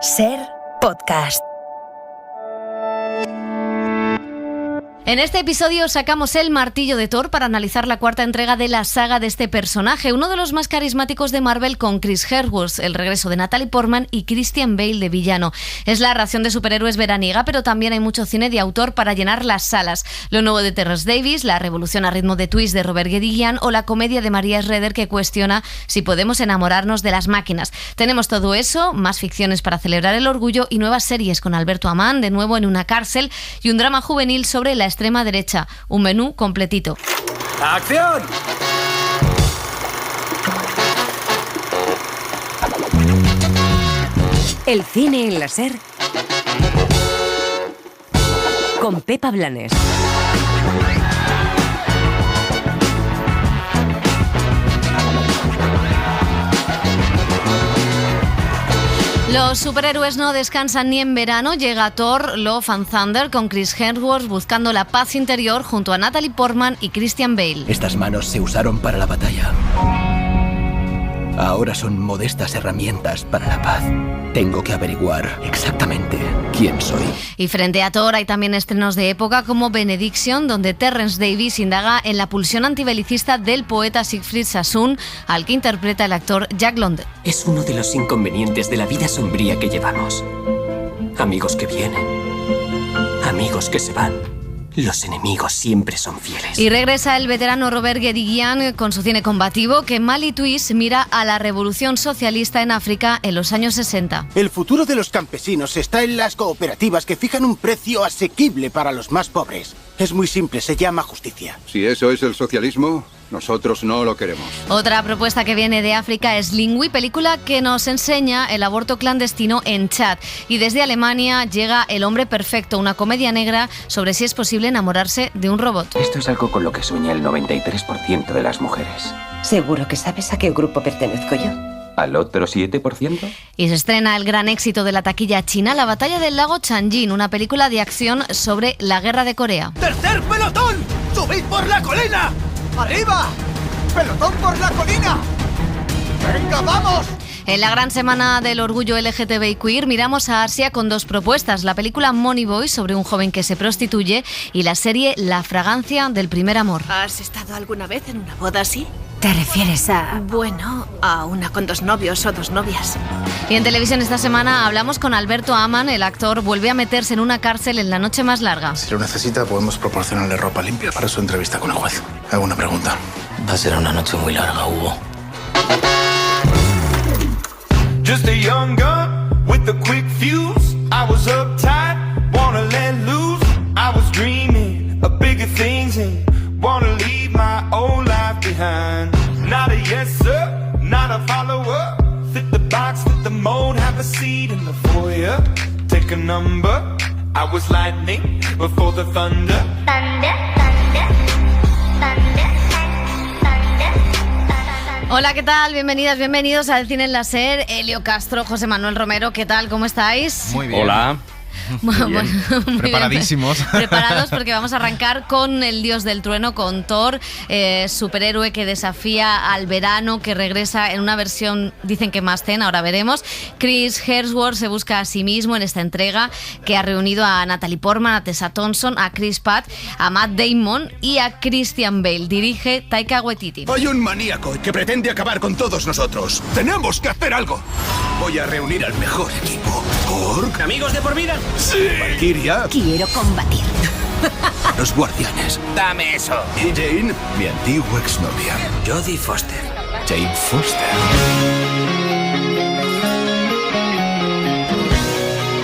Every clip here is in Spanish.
Ser Podcast. En este episodio sacamos el martillo de Thor para analizar la cuarta entrega de la saga de este personaje, uno de los más carismáticos de Marvel, con Chris Hemsworth, el regreso de Natalie Portman y Christian Bale de villano. Es la ración de superhéroes veraniega, pero también hay mucho cine de autor para llenar las salas. Lo nuevo de Terrence Davis, la revolución a ritmo de twist de Robert Guédiguian o la comedia de Maria Schrader que cuestiona si podemos enamorarnos de las máquinas. Tenemos todo eso, más ficciones para celebrar el orgullo y nuevas series con Alberto Amán, de nuevo en una cárcel, y un drama juvenil sobre la extrema derecha. Un menú completito. ¡Acción! El cine en la Ser con Pepa Blanes. Los superhéroes no descansan ni en verano. Llega Thor, Love and Thunder con Chris Hemsworth buscando la paz interior junto a Natalie Portman y Christian Bale. Estas manos se usaron para la batalla. Ahora son modestas herramientas para la paz. Tengo que averiguar exactamente quién soy. Y frente a Thor hay también estrenos de época como Benediction, donde Terrence Davis indaga en la pulsión antibelicista del poeta Siegfried Sassoon, al que interpreta el actor Jack London. Es uno de los inconvenientes de la vida sombría que llevamos. Amigos que vienen, amigos que se van. Los enemigos siempre son fieles. Y regresa el veterano Robert Guédiguian con su cine combativo, que Mali Twist mira a la revolución socialista en África en los años 60. El futuro de los campesinos está en las cooperativas que fijan un precio asequible para los más pobres. Es muy simple, se llama justicia. Si eso es el socialismo, nosotros no lo queremos. Otra propuesta que viene de África es Lingui, película que nos enseña el aborto clandestino en Chad. Y desde Alemania llega El hombre perfecto, una comedia negra sobre si es posible enamorarse de un robot. Esto es algo con lo que sueña el 93% de las mujeres. ¿Seguro que sabes a qué grupo pertenezco yo? ¿Al otro 7%? Y se estrena el gran éxito de la taquilla china, La batalla del lago Changjin, una película de acción sobre la guerra de Corea. ¡Tercer pelotón! ¡Subid por la colina! ¡Arriba! ¡Pelotón por la colina! ¡Venga, vamos! En la gran semana del orgullo LGTBI queer miramos a Asia con dos propuestas: la película Money Boy sobre un joven que se prostituye y la serie La fragancia del primer amor. ¿Has estado alguna vez en una boda así? ¿Te refieres a...? Bueno, a una con dos novios o dos novias. Y en televisión esta semana hablamos con Alberto Amán. El actor vuelve a meterse en una cárcel en La noche más larga. Si lo necesita, podemos proporcionarle ropa limpia para su entrevista con el juez. Hago una pregunta. Va a ser una noche muy larga, Hugo. Just a young gun with a quick fuse. I was uptight, wanna let loose. I was dreaming of bigger things and wanna leave my old life behind. Not a yes sir, not a follower. Fit the box, fit the mold, have a seat in the foyer. Take a number. I was lightning before the thunder. Hola, ¿qué tal? Bienvenidas, bienvenidos al Cine en la Ser. Elio Castro, José Manuel Romero, ¿qué tal? ¿Cómo estáis? Muy bien. Hola. Bueno, muy preparadísimos. Bien. Preparados porque vamos a arrancar con el dios del trueno, con Thor, superhéroe que desafía al verano, que regresa en una versión, dicen que más zen, ahora veremos. Chris Hemsworth se busca a sí mismo en esta entrega, que ha reunido a Natalie Portman, a Tessa Thompson, a Chris Pratt, a Matt Damon y a Christian Bale. Dirige Taika Waititi. Hay un maníaco que pretende acabar con todos nosotros. ¡Tenemos que hacer algo! Voy a reunir al mejor equipo. ¿Korg? ¿Amigos de por vida? ¡Sí! Valkyria. Quiero combatir. Los guardianes. Dame eso. Y Jane, mi antigua exnovia. Jodie Foster. Jane Foster.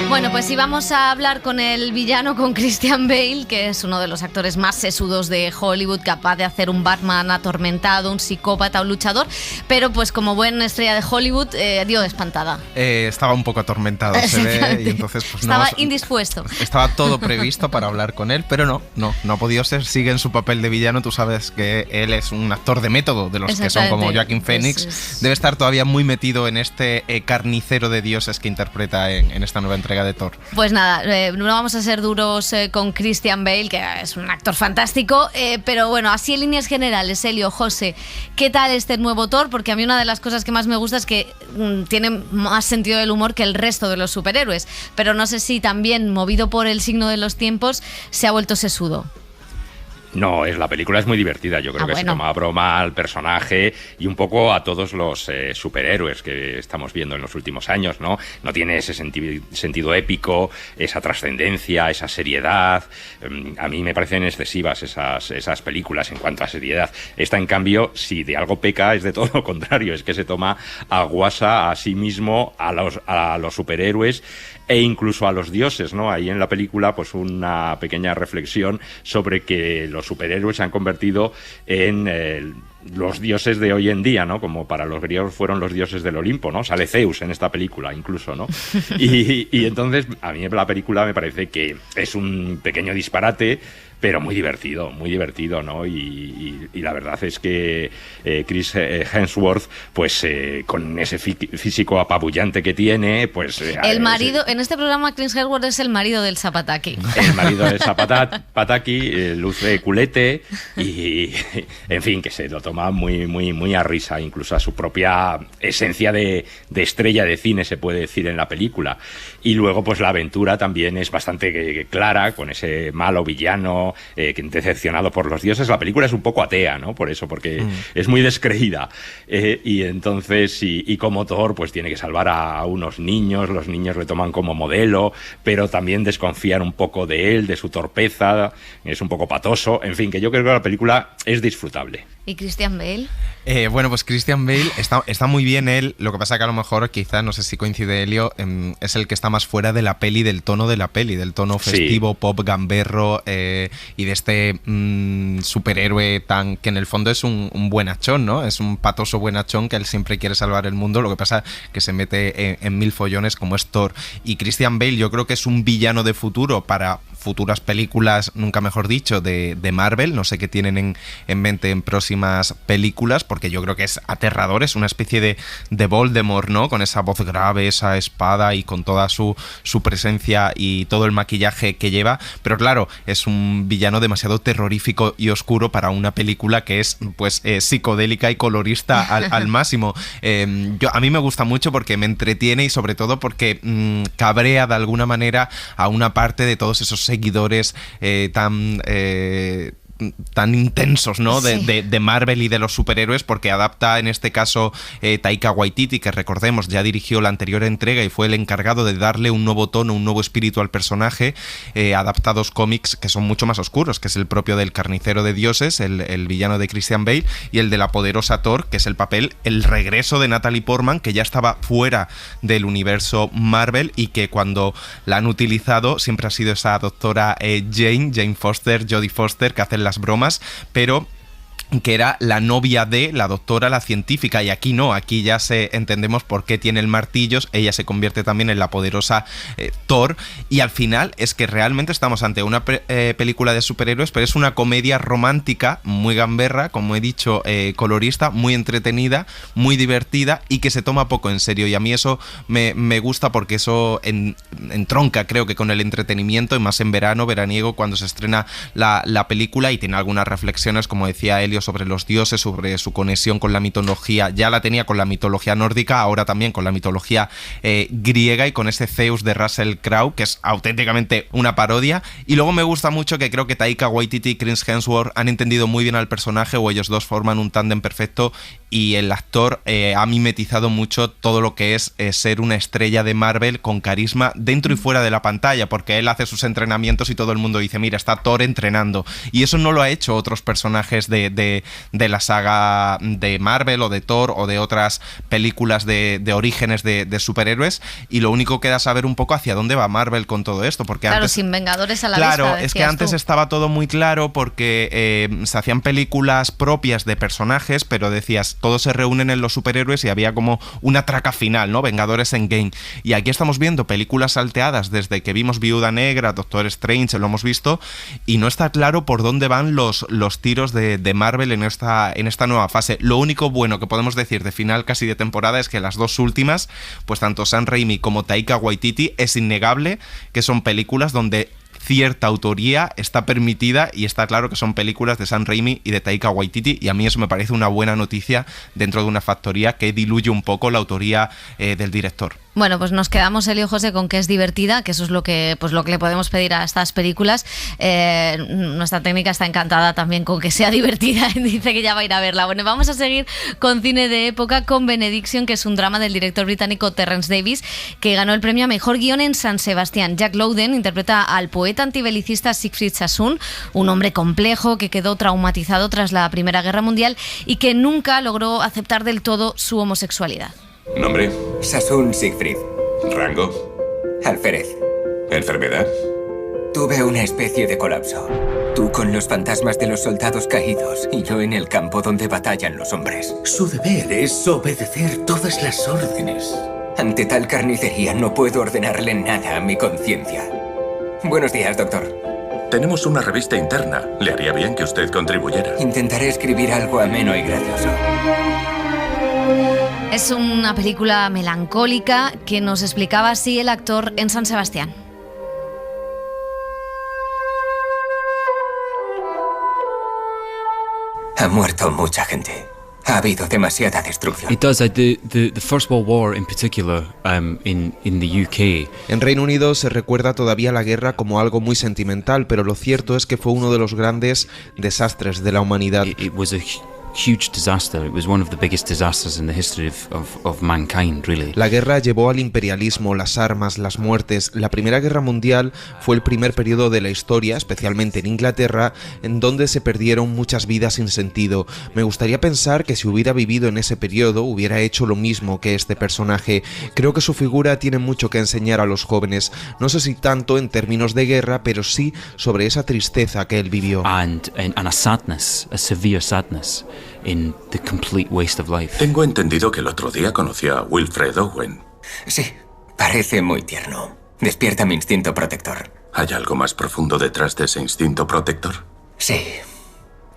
Bueno, pues sí, vamos a hablar con el villano, con Christian Bale, que es uno de los actores más sesudos de Hollywood, capaz de hacer un Batman atormentado, un psicópata, un luchador, pero pues como buena estrella de Hollywood dio espantada. Estaba un poco atormentado, se ve, y entonces pues estaba indispuesto. Estaba todo previsto para hablar con él, pero no ha podido ser. Sigue en su papel de villano. Tú sabes que él es un actor de método, de los que son como Joaquin Phoenix. Debe estar todavía muy metido en este carnicero de dioses que interpreta en esta nueva entrega de de Thor. Pues nada, no vamos a ser duros con Christian Bale, que es un actor fantástico, pero bueno, así en líneas generales, Elio, José, ¿qué tal este nuevo Thor? Porque a mí una de las cosas que más me gusta es que tiene más sentido del humor que el resto de los superhéroes, pero no sé si también, movido por el signo de los tiempos, se ha vuelto sesudo. No, la película es muy divertida. Yo creo que se toma a broma al personaje y un poco a todos los superhéroes que estamos viendo en los últimos años, ¿no? No tiene ese sentido épico, esa trascendencia, esa seriedad. A mí me parecen excesivas esas películas en cuanto a seriedad. Esta, en cambio, si de algo peca, es de todo lo contrario. Es que se toma a guasa a sí mismo, a los superhéroes e incluso a los dioses, ¿no? Ahí en la película, pues una pequeña reflexión sobre que los superhéroes se han convertido en los dioses de hoy en día, ¿no? Como para los griegos fueron los dioses del Olimpo, ¿no? Sale Zeus en esta película, incluso, ¿no? Y entonces, a mí la película me parece que es un pequeño disparate, pero muy divertido, ¿no? Y la verdad es que Chris Hemsworth, pues con ese físico apabullante que tiene, pues... el marido, en este programa Chris Hemsworth es el marido del Zapataki. El marido del Zapataki, luce culete y, en fin, que se lo toma muy a risa, incluso a su propia esencia de estrella de cine, se puede decir, en la película. Y luego, pues la aventura también es bastante clara, con ese malo villano decepcionado por los dioses. La película es un poco atea, ¿no? Por eso, porque es muy descreída. Y entonces, y como Thor, pues tiene que salvar a unos niños, los niños le toman como modelo, pero también desconfían un poco de él, de su torpeza, es un poco patoso. En fin, que yo creo que la película es disfrutable. ¿Y Christian Bale? Bueno, pues Christian Bale está muy bien él. Lo que pasa que a lo mejor, quizás, no sé si coincide Elio, es el que está más fuera de la peli, del tono de la peli, del tono festivo, pop, gamberro, y de este superhéroe que en el fondo es un buenachón, ¿no? Es un patoso buenachón que él siempre quiere salvar el mundo. Lo que pasa que se mete en mil follones como es Thor. Y Christian Bale yo creo que es un villano de futuro para futuras películas, nunca mejor dicho, de Marvel. No sé qué tienen en mente en próximas películas, porque yo creo que es aterrador, es una especie de Voldemort, ¿no? Con esa voz grave, esa espada y con toda su presencia y todo el maquillaje que lleva, pero claro, es un villano demasiado terrorífico y oscuro para una película que es pues psicodélica y colorista al máximo. A mí me gusta mucho porque me entretiene y sobre todo porque cabrea de alguna manera a una parte de todos esos seguidores tan intensos, ¿no? Sí. De Marvel y de los superhéroes, porque adapta en este caso Taika Waititi, que recordemos ya dirigió la anterior entrega y fue el encargado de darle un nuevo tono, un nuevo espíritu al personaje. Adapta dos cómics que son mucho más oscuros, que es el propio del Carnicero de Dioses, el villano de Christian Bale, y el de la poderosa Thor, que es el regreso de Natalie Portman, que ya estaba fuera del universo Marvel y que cuando la han utilizado siempre ha sido esa doctora Jane Foster, Jodie Foster, que hacen las bromas, pero que era la novia de la doctora, la científica, y aquí no, aquí ya entendemos por qué tiene el martillo, ella se convierte también en la poderosa Thor, y al final es que realmente estamos ante una película de superhéroes, pero es una comedia romántica, muy gamberra, como he dicho, colorista, muy entretenida, muy divertida, y que se toma poco en serio, y a mí eso me gusta porque eso entronca, creo que con el entretenimiento, y más en veraniego, cuando se estrena la película, y tiene algunas reflexiones, como decía Elio, sobre los dioses, sobre su conexión con la mitología. Ya la tenía con la mitología nórdica, ahora también con la mitología griega y con ese Zeus de Russell Crowe, que es auténticamente una parodia. Y luego me gusta mucho que creo que Taika Waititi y Chris Hemsworth han entendido muy bien al personaje, o ellos dos forman un tándem perfecto, y el actor ha mimetizado mucho todo lo que es ser una estrella de Marvel con carisma dentro y fuera de la pantalla, porque él hace sus entrenamientos y todo el mundo dice, mira, está Thor entrenando, y eso no lo ha hecho otros personajes de la saga de Marvel o de Thor o de otras películas de orígenes de superhéroes, y lo único que da saber un poco hacia dónde va Marvel con todo esto, porque claro, antes, sin Vengadores a la claro, vista, es que antes tú. Estaba todo muy claro porque se hacían películas propias de personajes, pero decías, todos se reúnen en los superhéroes y había como una traca final, ¿no? Vengadores Endgame. Y aquí estamos viendo películas salteadas desde que vimos Viuda Negra, Doctor Strange, lo hemos visto, y no está claro por dónde van los tiros de Marvel Marvel en esta nueva fase. Lo único bueno que podemos decir de final casi de temporada es que las dos últimas, pues tanto Sam Raimi como Taika Waititi, es innegable que son películas donde cierta autoría está permitida, y está claro que son películas de Sam Raimi y de Taika Waititi, y a mí eso me parece una buena noticia dentro de una factoría que diluye un poco la autoría del director. Bueno, pues nos quedamos, Elio José, con que es divertida, que eso es lo que le podemos pedir a estas películas. Nuestra técnica está encantada también con que sea divertida, dice que ya va a ir a verla. Bueno, vamos a seguir con cine de época, con Benediction, que es un drama del director británico Terence Davies, que ganó el premio a Mejor Guión en San Sebastián. Jack Lowden interpreta al poeta antibelicista Siegfried Sassoon, un hombre complejo que quedó traumatizado tras la Primera Guerra Mundial y que nunca logró aceptar del todo su homosexualidad. ¿Nombre? Sassoon Siegfried. ¿Rango? Alférez. ¿Enfermedad? Tuve una especie de colapso. Tú con los fantasmas de los soldados caídos y yo en el campo donde batallan los hombres. Su deber es obedecer todas las órdenes. Ante tal carnicería no puedo ordenarle nada a mi conciencia. Buenos días, doctor. Tenemos una revista interna. Le haría bien que usted contribuyera. Intentaré escribir algo ameno y gracioso. Es una película melancólica que nos explicaba así el actor en San Sebastián. Ha muerto mucha gente. Ha habido demasiada destrucción. It does. The First World War in particular in the UK. En Reino Unido se recuerda todavía la guerra como algo muy sentimental, pero lo cierto es que fue uno de los grandes desastres de la humanidad. It was a huge disaster. It was one of the biggest disasters in the history of mankind, really. La guerra llevó al imperialismo, las armas, las muertes. La Primera Guerra Mundial fue el primer periodo de la historia, especialmente en Inglaterra, en donde se perdieron muchas vidas sin sentido. Me gustaría pensar que si hubiera vivido en ese periodo, hubiera hecho lo mismo que este personaje. Creo que su figura tiene mucho que enseñar a los jóvenes. No sé si tanto en términos de guerra, pero sí sobre esa tristeza que él vivió. And a sadness, a severe sadness. In the complete waste of life. Tengo entendido que el otro día conoció a Wilfred Owen. Sí, parece muy tierno. Despierta mi instinto protector. ¿Hay algo más profundo detrás de ese instinto protector? Sí.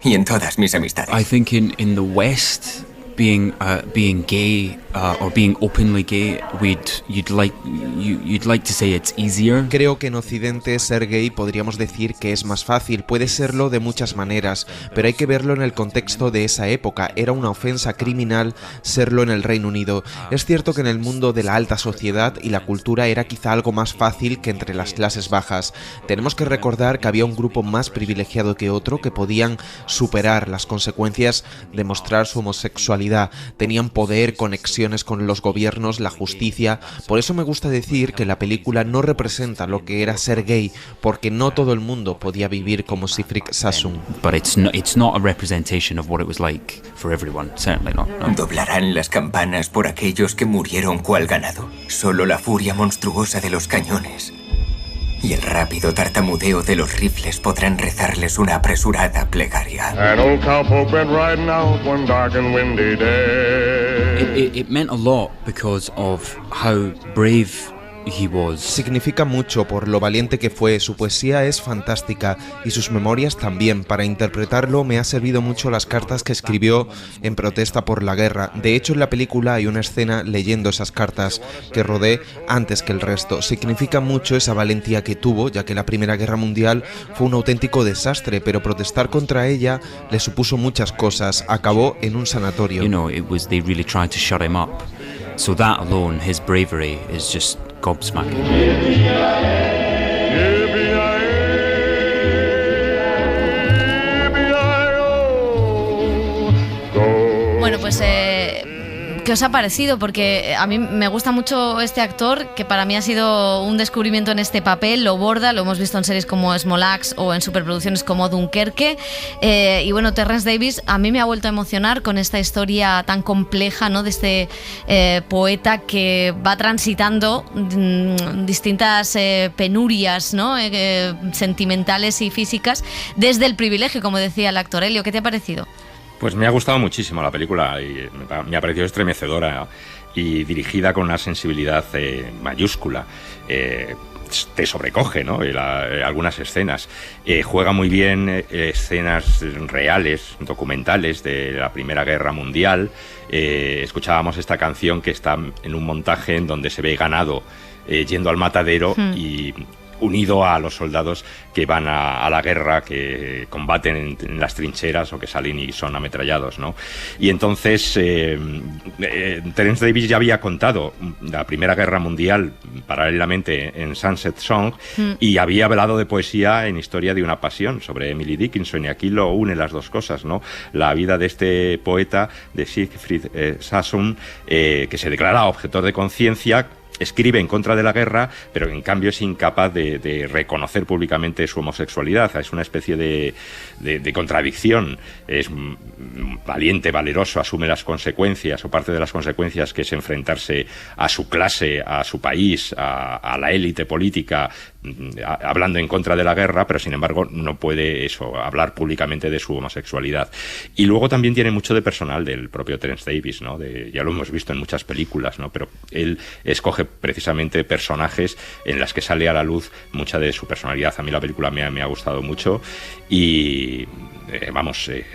Y en todas mis amistades. I think in the West, being gay or being openly gay, you'd like to say it's easier. Creo que en Occidente ser gay podríamos decir que es más fácil. Puede serlo de muchas maneras, pero hay que verlo en el contexto de esa época. Era una ofensa criminal serlo en el Reino Unido. Es cierto que en el mundo de la alta sociedad y la cultura era quizá algo más fácil que entre las clases bajas. Tenemos que recordar que había un grupo más privilegiado que otro que podían superar las consecuencias de mostrar su homosexualidad. Tenían poder, conexiones con los gobiernos, la justicia. Por eso me gusta decir que la película no representa lo que era ser gay, porque no todo el mundo podía vivir como Siegfried Sassoon. But it's not a representation of what it was like for everyone. Certainly not. No. ¿Doblarán las campanas por aquellos que murieron cual ganado? Solo la furia monstruosa de los cañones y el rápido tartamudeo de los rifles podrán rezarles una apresurada plegaria. It meant a lot because of how brave he was. Significa mucho por lo valiente que fue. Su poesía es fantástica y sus memorias también. Para interpretarlo me ha servido mucho las cartas que escribió en protesta por la guerra. De hecho, en la película hay una escena leyendo esas cartas que rodé antes que el resto. Significa mucho esa valentía que tuvo, ya que la Primera Guerra Mundial fue un auténtico desastre, pero protestar contra ella le supuso muchas cosas. Acabó en un sanatorio. You know, they really tried to shut him up. So that alone, his bravery is just gobsmacking. Bueno, pues ¿qué os ha parecido? Porque a mí me gusta mucho este actor, que para mí ha sido un descubrimiento en este papel. Lo borda, lo hemos visto en series como Small Axe o en superproducciones como Dunkerque. Y bueno, Terence Davies a mí me ha vuelto a emocionar con esta historia tan compleja, ¿no? De este poeta que va transitando distintas penurias, ¿no? Sentimentales y físicas desde el privilegio, como decía el actor. Elio, ¿qué te ha parecido? Pues me ha gustado muchísimo la película y me ha parecido estremecedora. y dirigida con una sensibilidad mayúscula. Te sobrecoge, ¿no? Algunas escenas. Juega muy bien escenas reales, documentales de la Primera Guerra Mundial. Escuchábamos esta canción que está en un montaje en donde se ve ganado yendo al matadero y unido a los soldados que van a la guerra, que combaten en las trincheras o que salen y son ametrallados, ¿no? Y entonces Terence Davis ya había contado la Primera Guerra Mundial paralelamente en Sunset Song y había hablado de poesía en Historia de una pasión sobre Emily Dickinson, y aquí lo une las dos cosas, ¿no? La vida de este poeta, de Siegfried Sassoon, que se declara objetor de conciencia, escribe en contra de la guerra, pero en cambio es incapaz de reconocer públicamente su homosexualidad. Es una especie de contradicción. Es valiente, valeroso, asume las consecuencias, o parte de las consecuencias, que es enfrentarse a su clase, a su país, a la élite política, hablando en contra de la guerra, pero sin embargo no puede hablar públicamente de su homosexualidad. Y luego también tiene mucho de personal del propio Terence Davis, ¿no? Ya lo hemos visto en muchas películas, ¿no? Pero él escoge precisamente personajes en las que sale a la luz mucha de su personalidad. A mí la película me ha gustado mucho y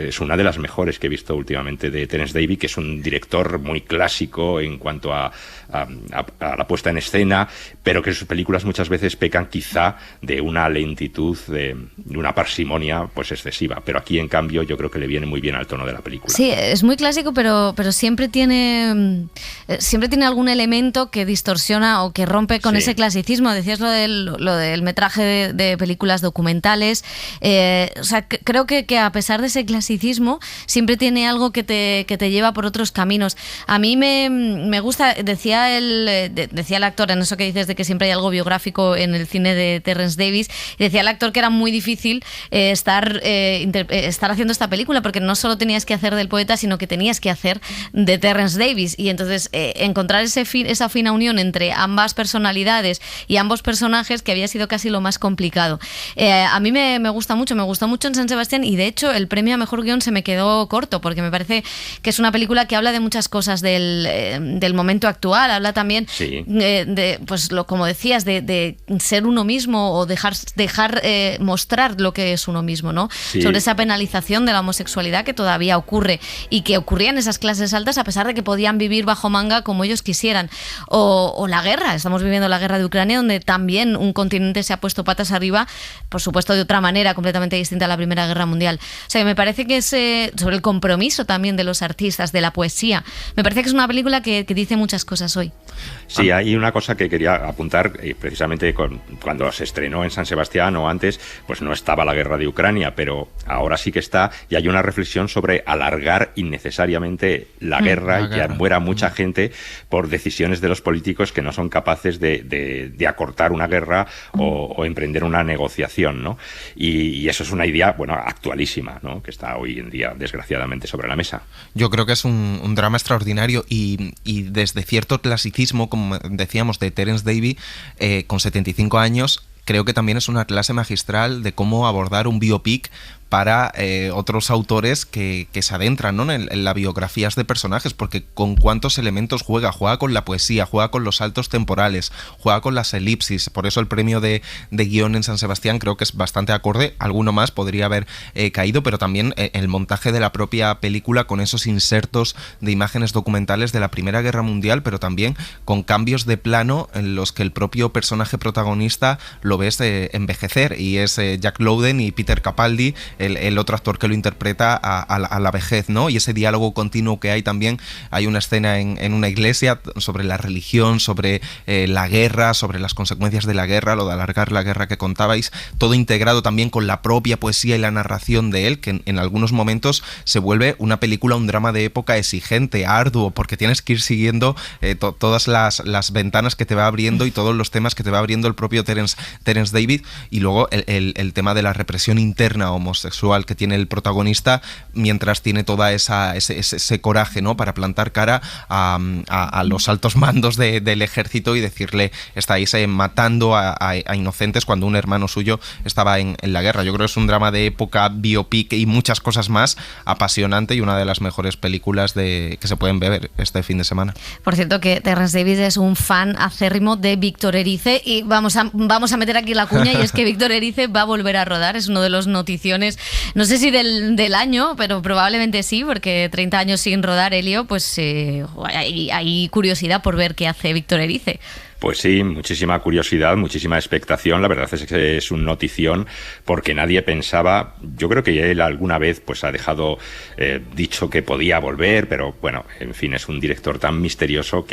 es una de las mejores que he visto últimamente de Terence Davis, que es un director muy clásico en cuanto a la puesta en escena, pero que sus películas muchas veces pecan quizá de una lentitud, de una parsimonia pues excesiva, pero aquí en cambio yo creo que le viene muy bien al tono de la película. Sí, es muy clásico, pero siempre tiene algún elemento que distorsiona o que rompe con ese clasicismo. Decías lo del metraje de películas documentales, creo que a pesar de ese clasicismo siempre tiene algo que te lleva por otros caminos. A mí me gusta, decía el actor, en eso que dices de que siempre hay algo biográfico en el cine de Terence Davis, y decía el actor que era muy difícil estar haciendo esta película, porque no solo tenías que hacer del poeta, sino que tenías que hacer de Terence Davis, y entonces encontrar esa fina unión entre ambas personalidades y ambos personajes, que había sido casi lo más complicado. A mí me gustó mucho en San Sebastián, y de hecho el premio a Mejor Guión se me quedó corto, porque me parece que es una película que habla de muchas cosas del momento actual. Habla también como decías, de ser uno mismo, o dejar mostrar lo que es uno mismo, ¿no? Sí. Sobre esa penalización de la homosexualidad que todavía ocurre, y que ocurría en esas clases altas a pesar de que podían vivir bajo manga como ellos quisieran. O la guerra, estamos viviendo la guerra de Ucrania, donde también un continente se ha puesto patas arriba, por supuesto de otra manera completamente distinta a la Primera Guerra Mundial. O sea, me parece que es sobre el compromiso también de los artistas, de la poesía. Me parece que es una película que dice muchas cosas hoy. Sí, hay una cosa que quería apuntar, precisamente cuando se estrenó en San Sebastián o antes, pues no estaba la guerra de Ucrania, pero ahora sí que está, y hay una reflexión sobre alargar innecesariamente la guerra y que muera mucha gente por decisiones de los políticos que no son capaces de acortar una guerra o emprender una negociación, ¿no? Y eso es una idea, actualísima, ¿no? Que está hoy en día, desgraciadamente, sobre la mesa. Yo creo que es un drama extraordinario, y desde cierto clasicismo, como decíamos, de Terence Davis, con 75 años, creo que también es una clase magistral de cómo abordar un biopic para otros autores que se adentran, ¿no?, en las biografías de personajes, porque con cuántos elementos juega con la poesía, juega con los saltos temporales, juega con las elipsis. Por eso el premio de guión en San Sebastián creo que es bastante acorde. Alguno más podría haber caído, pero también el montaje de la propia película, con esos insertos de imágenes documentales de la Primera Guerra Mundial, pero también con cambios de plano en los que el propio personaje protagonista lo ves envejecer, y es Jack Lowden y Peter Capaldi, el otro actor que lo interpreta a la vejez, ¿no? Y ese diálogo continuo que hay también. Hay una escena en una iglesia sobre la religión, sobre la guerra, sobre las consecuencias de la guerra, lo de alargar la guerra que contabais, todo integrado también con la propia poesía y la narración de él, que en algunos momentos se vuelve una película, un drama de época exigente, arduo, porque tienes que ir siguiendo todas las ventanas que te va abriendo y todos los temas que te va abriendo el propio Terence Davis. Y luego el tema de la represión interna homosexual que tiene el protagonista, mientras tiene toda ese coraje, ¿no?, para plantar cara a los altos mandos del ejército y decirle, estáis matando a inocentes cuando un hermano suyo estaba en la guerra. Yo creo que es un drama de época, biopic y muchas cosas más, apasionante y una de las mejores películas que se pueden ver este fin de semana. Por cierto, que Terence Davis es un fan acérrimo de Víctor Erice y vamos a meter aquí la cuña, y es que Víctor Erice va a volver a rodar, es uno de los noticiones, no sé si del año, pero probablemente sí, porque 30 años sin rodar, Elio, pues hay curiosidad por ver qué hace Víctor Erice. Pues sí, muchísima curiosidad, muchísima expectación. La verdad es que es un notición porque nadie pensaba, yo creo que él alguna vez pues ha dejado dicho que podía volver, pero bueno, en fin, es un director tan misterioso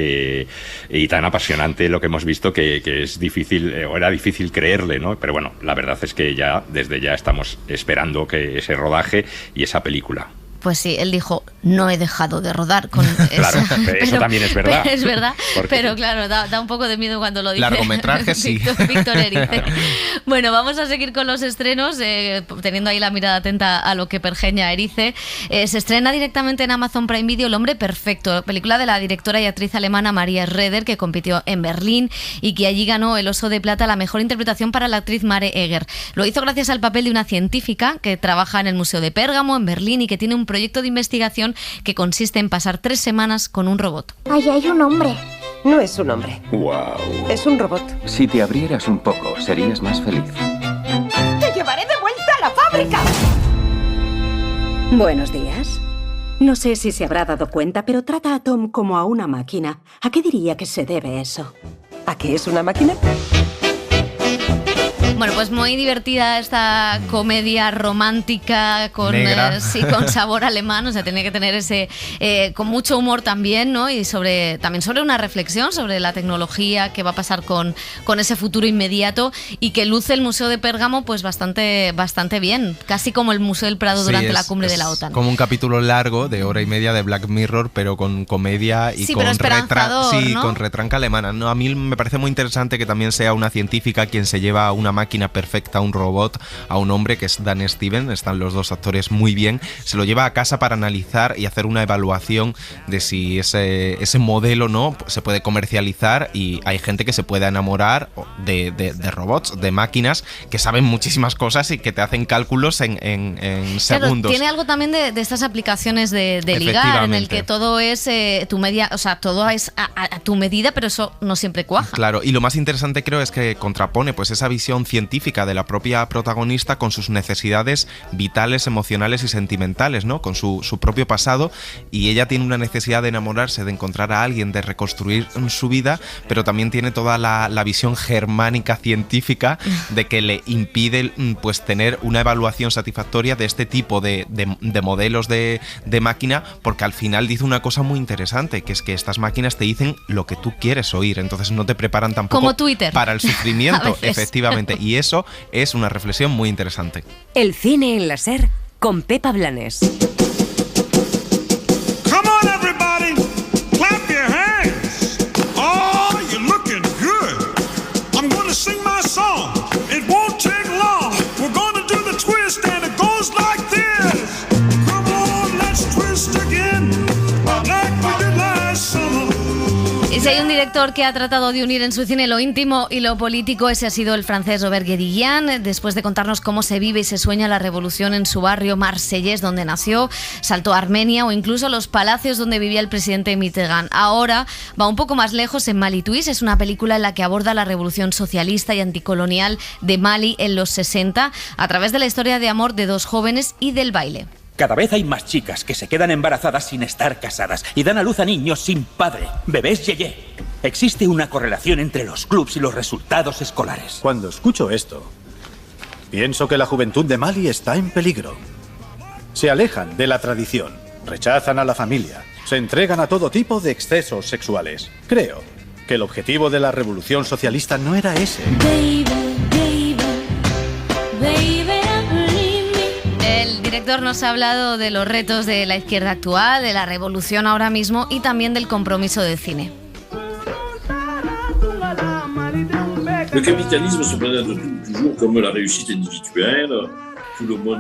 y tan apasionante lo que hemos visto que es difícil, o era difícil creerle, ¿no? Pero bueno, la verdad es que desde ya estamos esperando que ese rodaje y esa película. Pues sí, él dijo, no he dejado de rodar con claro, eso también es verdad. Es verdad, pero claro, da un poco de miedo cuando lo dice. Largometraje, sí. Víctor Erice. Bueno, vamos a seguir con los estrenos, teniendo ahí la mirada atenta a lo que pergeña Erice. Se estrena directamente en Amazon Prime Video El hombre perfecto, película de la directora y actriz alemana Maria Schrader, que compitió en Berlín y que allí ganó el Oso de Plata, la mejor interpretación para la actriz Mare Eger. Lo hizo gracias al papel de una científica que trabaja en el Museo de Pérgamo, en Berlín, y que tiene un proyecto de investigación que consiste en pasar 3 semanas con un robot. Ahí hay un hombre. No es un hombre. Wow. Es un robot. Si te abrieras un poco, serías más feliz. ¡Te llevaré de vuelta a la fábrica! Buenos días. No sé si se habrá dado cuenta, pero trata a Tom como a una máquina. ¿A qué diría que se debe eso? ¿A qué es una máquina? Bueno, pues muy divertida esta comedia romántica con sabor alemán, o sea, tiene que tener ese con mucho humor también, ¿no? Y también sobre una reflexión sobre la tecnología, que va a pasar con ese futuro inmediato, y que luce el Museo de Pérgamo pues bastante bien, casi como el Museo del Prado durante la cumbre de la OTAN. Como un capítulo largo de 1 hora y media de Black Mirror, pero con comedia y con retranca alemana. No, a mí me parece muy interesante que también sea una científica quien se lleva a una máquina perfecta, a un robot, a un hombre, que es Dan Steven, están los dos actores muy bien, se lo lleva a casa para analizar y hacer una evaluación de si ese modelo, ¿no?, se puede comercializar, y hay gente que se puede enamorar de robots, de máquinas que saben muchísimas cosas y que te hacen cálculos en segundos. Tiene algo también de estas aplicaciones de ligar, en el que todo es todo es a tu medida, pero eso no siempre cuaja. Claro, y lo más interesante creo es que contrapone pues esa visión científica de la propia protagonista con sus necesidades vitales, emocionales y sentimentales, ¿no?, con su propio pasado, y ella tiene una necesidad de enamorarse, de encontrar a alguien, de reconstruir su vida, pero también tiene toda la visión germánica científica de que le impide pues tener una evaluación satisfactoria de este tipo de modelos de máquina, porque al final dice una cosa muy interesante, que es que estas máquinas te dicen lo que tú quieres oír, entonces no te preparan tampoco como Twitter para el sufrimiento, efectivamente, y eso es una reflexión muy interesante. El cine en la SER con Pepa Blanes. Come on everybody, clap your hands. Oh, you're looking good. I'm gonna sing my song. It won't take long. We're gonna do the twist and it goes like this. Come on, let's twist again, like we did last summer. Y si hay un director que ha tratado de unir en su cine lo íntimo y lo político, ese ha sido el francés Robert Guédiguian. Después de contarnos cómo se vive y se sueña la revolución en su barrio marsellés donde nació, saltó a Armenia o incluso los palacios donde vivía el presidente Mitterrand. Ahora va un poco más lejos en Mali Twist. Es una película en la que aborda la revolución socialista y anticolonial de Mali en los 60 a través de la historia de amor de dos jóvenes y del baile. Cada vez hay más chicas que se quedan embarazadas sin estar casadas y dan a luz a niños sin padre, bebés yeye. Existe una correlación entre los clubs y los resultados escolares. Cuando escucho esto, pienso que la juventud de Mali está en peligro. Se alejan de la tradición, rechazan a la familia, se entregan a todo tipo de excesos sexuales. Creo que el objetivo de la revolución socialista no era ese. El director nos ha hablado de los retos de la izquierda actual, de la revolución ahora mismo y también del compromiso del cine. Le capitalisme se présente toujours comme la réussite individuelle.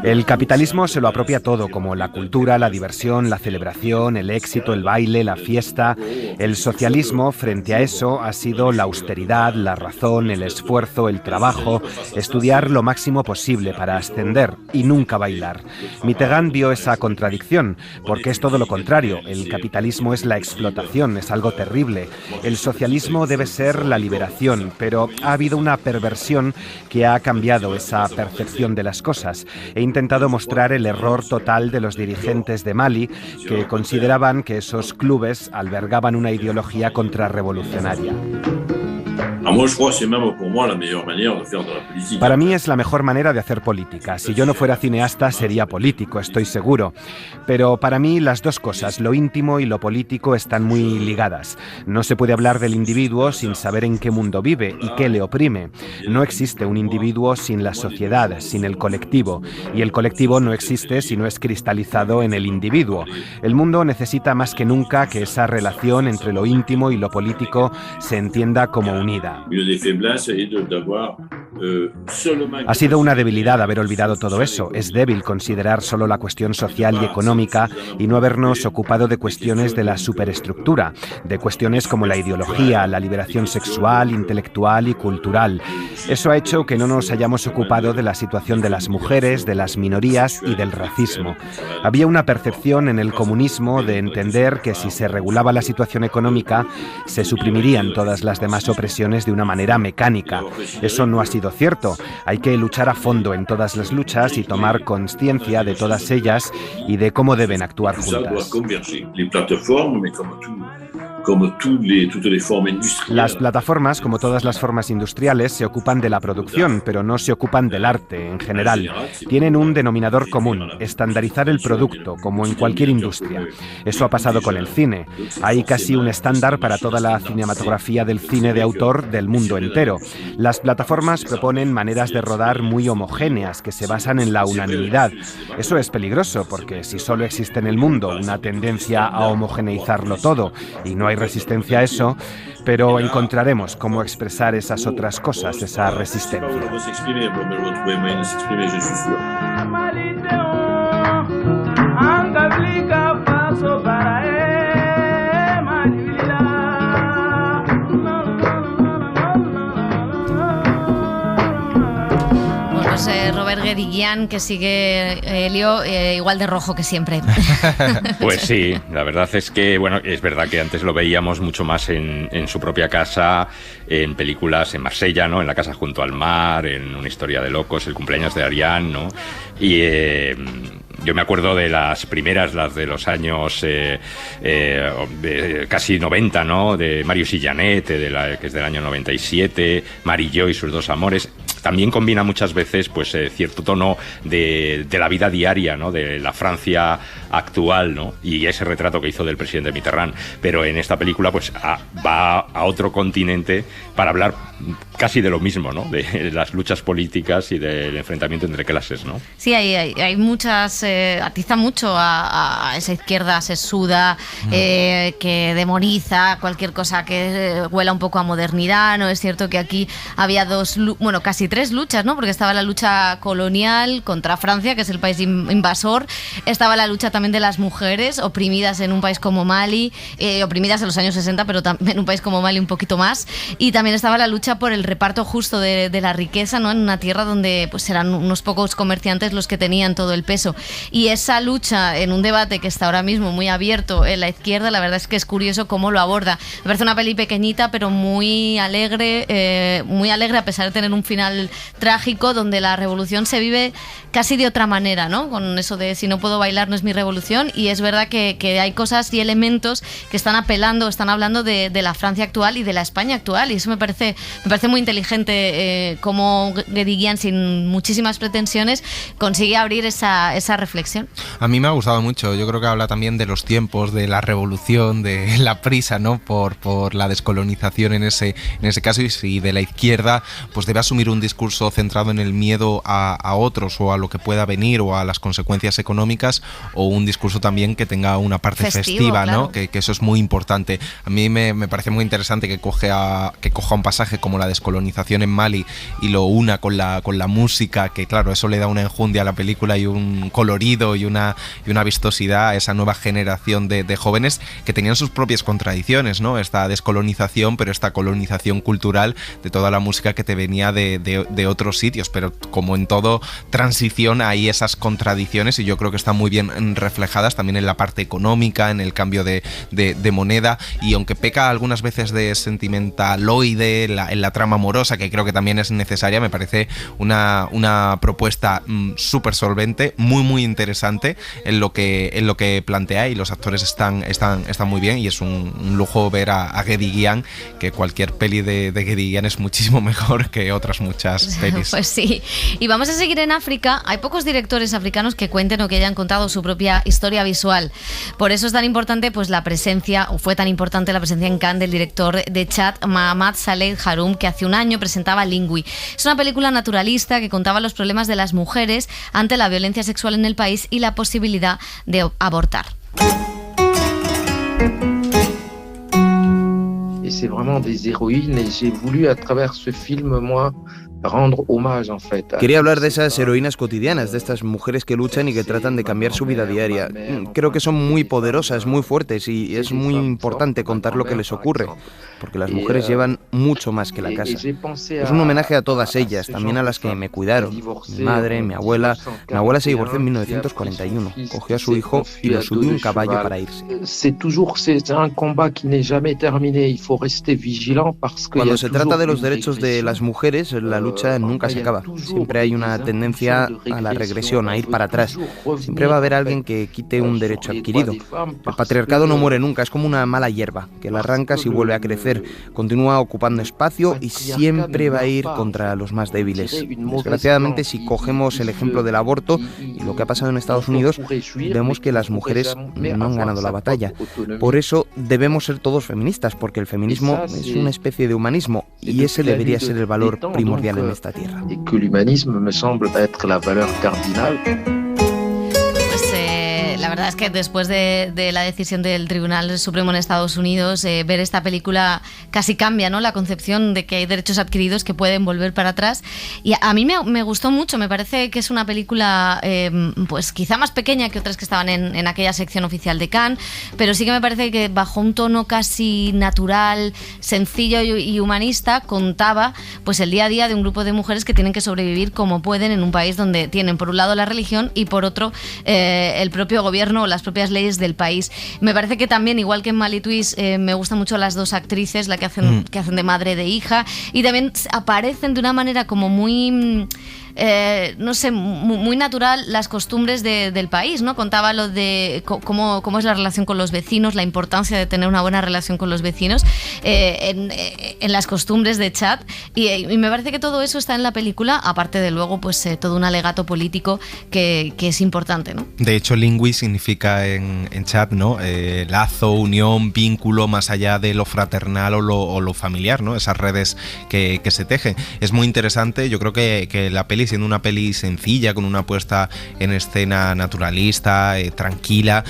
El capitalismo se lo apropia todo, como la cultura, la diversión, la celebración, el éxito, el baile, la fiesta. El socialismo, frente a eso, ha sido la austeridad, la razón, el esfuerzo, el trabajo, estudiar lo máximo posible para ascender y nunca bailar. Mitterrand vio esa contradicción, porque es todo lo contrario. El capitalismo es la explotación, es algo terrible. El socialismo debe ser la liberación, pero ha habido una perversión que ha cambiado esa percepción de las cosas. He intentado mostrar el error total de los dirigentes de Mali, que consideraban que esos clubes albergaban una ideología contrarrevolucionaria. Para mí es la mejor manera de hacer política. Si yo no fuera cineasta sería político, estoy seguro. Pero para mí las dos cosas, lo íntimo y lo político, están muy ligadas. No se puede hablar del individuo sin saber en qué mundo vive y qué le oprime. No existe un individuo sin la sociedad, sin el colectivo. Y el colectivo no existe si no es cristalizado en el individuo. El mundo necesita más que nunca que esa relación entre lo íntimo y lo político se entienda como unida. Ha sido una debilidad haber olvidado todo eso. Es débil considerar solo la cuestión social y económica y no habernos ocupado de cuestiones de la superestructura, de cuestiones como la ideología, la liberación sexual, intelectual y cultural. Eso ha hecho que no nos hayamos ocupado de la situación de las mujeres, de las minorías y del racismo. Había una percepción en el comunismo de entender que si se regulaba la situación económica, se suprimirían todas las demás opresiones de una manera mecánica. Eso no ha sido cierto. Hay que luchar a fondo en todas las luchas y tomar conciencia de todas ellas y de cómo deben actuar juntas. Las plataformas, como todas las formas industriales, se ocupan de la producción, pero no se ocupan del arte en general. Tienen un denominador común, estandarizar el producto, como en cualquier industria. Eso ha pasado con el cine. Hay casi un estándar para toda la cinematografía del cine de autor del mundo entero. Las plataformas proponen maneras de rodar muy homogéneas, que se basan en la unanimidad. Eso es peligroso, porque si solo existe en el mundo una tendencia a homogeneizarlo todo, y no hay resistencia a eso, pero encontraremos cómo expresar esas otras cosas, esa resistencia. Robert Guédiguian, que sigue Helio igual de rojo que siempre. Pues sí, la verdad es que, bueno, es verdad que antes lo veíamos mucho más en su propia casa, en películas en Marsella, ¿no? En La casa junto al mar, en Una historia de locos, El cumpleaños de Ariane, ¿no? Y yo me acuerdo de las primeras, las de los años casi 90, ¿no? De Marius y Jeannette, que es del año 97, Marillo y sus dos amores. También combina muchas veces pues cierto tono de la vida diaria, ¿no? De la Francia actual, ¿no? Y ese retrato que hizo del presidente Mitterrand. Pero en esta película pues va a otro continente para hablar casi de lo mismo, ¿no? De las luchas políticas y del enfrentamiento entre clases, ¿no? Sí, hay muchas... atiza mucho a esa izquierda sesuda, que demoniza cualquier cosa que huela un poco a modernidad, ¿no? Es cierto que aquí había casi tres luchas, ¿no? Porque estaba la lucha colonial contra Francia, que es el país invasor, estaba la lucha también de las mujeres oprimidas en un país como Mali, oprimidas en los años 60, pero también en un país como Mali un poquito más, y también estaba la lucha por el reparto justo de la riqueza, ¿no? En una tierra donde pues eran unos pocos comerciantes los que tenían todo el peso. Y esa lucha en un debate que está ahora mismo muy abierto en la izquierda, la verdad es que es curioso cómo lo aborda. Me parece una peli pequeñita, pero muy alegre a pesar de tener un final trágico, donde la revolución se vive casi de otra manera, ¿no? Con eso de si no puedo bailar no es mi revolución, y es verdad que hay cosas y elementos que están hablando de la Francia actual y de la España actual, y eso me parece muy inteligente, como Guédiguian, sin muchísimas pretensiones, consigue abrir esa reflexión. A mí me ha gustado mucho. Yo creo que habla también de los tiempos, de la revolución, de la prisa, ¿no? Por la descolonización en ese caso, y si de la izquierda pues debe asumir un discurso centrado en el miedo a otros o a lo que pueda venir o a las consecuencias económicas, o un discurso también que tenga una parte festiva, claro, ¿no? Que eso es muy importante. A mí me parece muy interesante que coja un pasaje como la descolonización en Mali y lo una con la música, que claro, eso le da una enjundia a la película y un colorido y una vistosidad a esa nueva generación de jóvenes que tenían sus propias contradicciones, ¿no? Esta descolonización, pero esta colonización cultural de toda la música que te venía de otros sitios, pero como en todo transición hay esas contradicciones y yo creo que están muy bien reflejadas también en la parte económica, en el cambio de moneda, y aunque peca algunas veces de sentimentaloide en la trama amorosa, que creo que también es necesaria, me parece una propuesta súper solvente, muy interesante en lo que plantea, y los actores están muy bien, y es un lujo ver a Geddy Guián, que cualquier peli de Geddy Guián es muchísimo mejor que otras muchas pelis. Pues sí, y vamos a seguir en África. Hay pocos directores africanos que cuenten o que hayan contado su propia historia visual, por eso es tan importante pues la presencia, o fue tan importante la presencia en Cannes del director de Chad, Mahamat Saleh Haroum, que hace un año presentaba Lingui. Es una película naturalista que contaba los problemas de las mujeres ante la violencia sexual en el país y la posibilidad de abortar. Et c'est vraiment des héroïnes, et j'ai voulu à travers ce film, moi, rendre hommage, en fait. Quería hablar de esas heroínas cotidianas, de estas mujeres que luchan y que tratan de cambiar su vida diaria. Creo que son muy poderosas, muy fuertes, y es muy importante contar lo que les ocurre, porque las mujeres llevan mucho más que la casa. Es un homenaje a todas ellas, también a las que me cuidaron. Mi madre, mi abuela. Mi abuela se divorció en 1941, cogió a su hijo y lo subió a un caballo para irse. Cuando se trata de los derechos de las mujeres, la lucha nunca se acaba. Siempre hay una tendencia a la regresión, a ir para atrás. Siempre va a haber alguien que quite un derecho adquirido. El patriarcado no muere nunca, es como una mala hierba, que la arrancas y vuelve a crecer. Continúa ocupando espacio y siempre va a ir contra los más débiles. Desgraciadamente, si cogemos el ejemplo del aborto y lo que ha pasado en Estados Unidos, vemos que las mujeres no han ganado la batalla. Por eso debemos ser todos feministas, porque el feminismo es una especie de humanismo y ese debería ser el valor primordial en esta tierra. Y que el humanismo me semble être la valeur cardinal. La verdad es que después de la decisión del Tribunal Supremo en Estados Unidos, ver esta película casi cambia, ¿no?, la concepción de que hay derechos adquiridos que pueden volver para atrás. Y a mí me gustó mucho, me parece que es una película pues quizá más pequeña que otras que estaban en aquella sección oficial de Cannes, pero sí que me parece que bajo un tono casi natural, sencillo y humanista, contaba pues el día a día de un grupo de mujeres que tienen que sobrevivir como pueden en un país donde tienen por un lado la religión y por otro el propio gobierno o las propias leyes del país. Me parece que también, igual que en Mali Twist, me gustan mucho las dos actrices, la que hacen de madre e de hija, y también aparecen de una manera como muy... no sé, muy natural las costumbres del país, ¿no? Contaba lo de cómo es la relación con los vecinos, la importancia de tener una buena relación con los vecinos en las costumbres de Chad, y me parece que todo eso está en la película, aparte de luego pues todo un alegato político que es importante, ¿no? De hecho, Lingui significa en Chad, ¿no? Lazo, unión, vínculo, más allá de lo fraternal o lo familiar, ¿no? Esas redes que se tejen. Es muy interesante, yo creo que la peli, siendo una peli sencilla, con una puesta en escena naturalista, tranquila,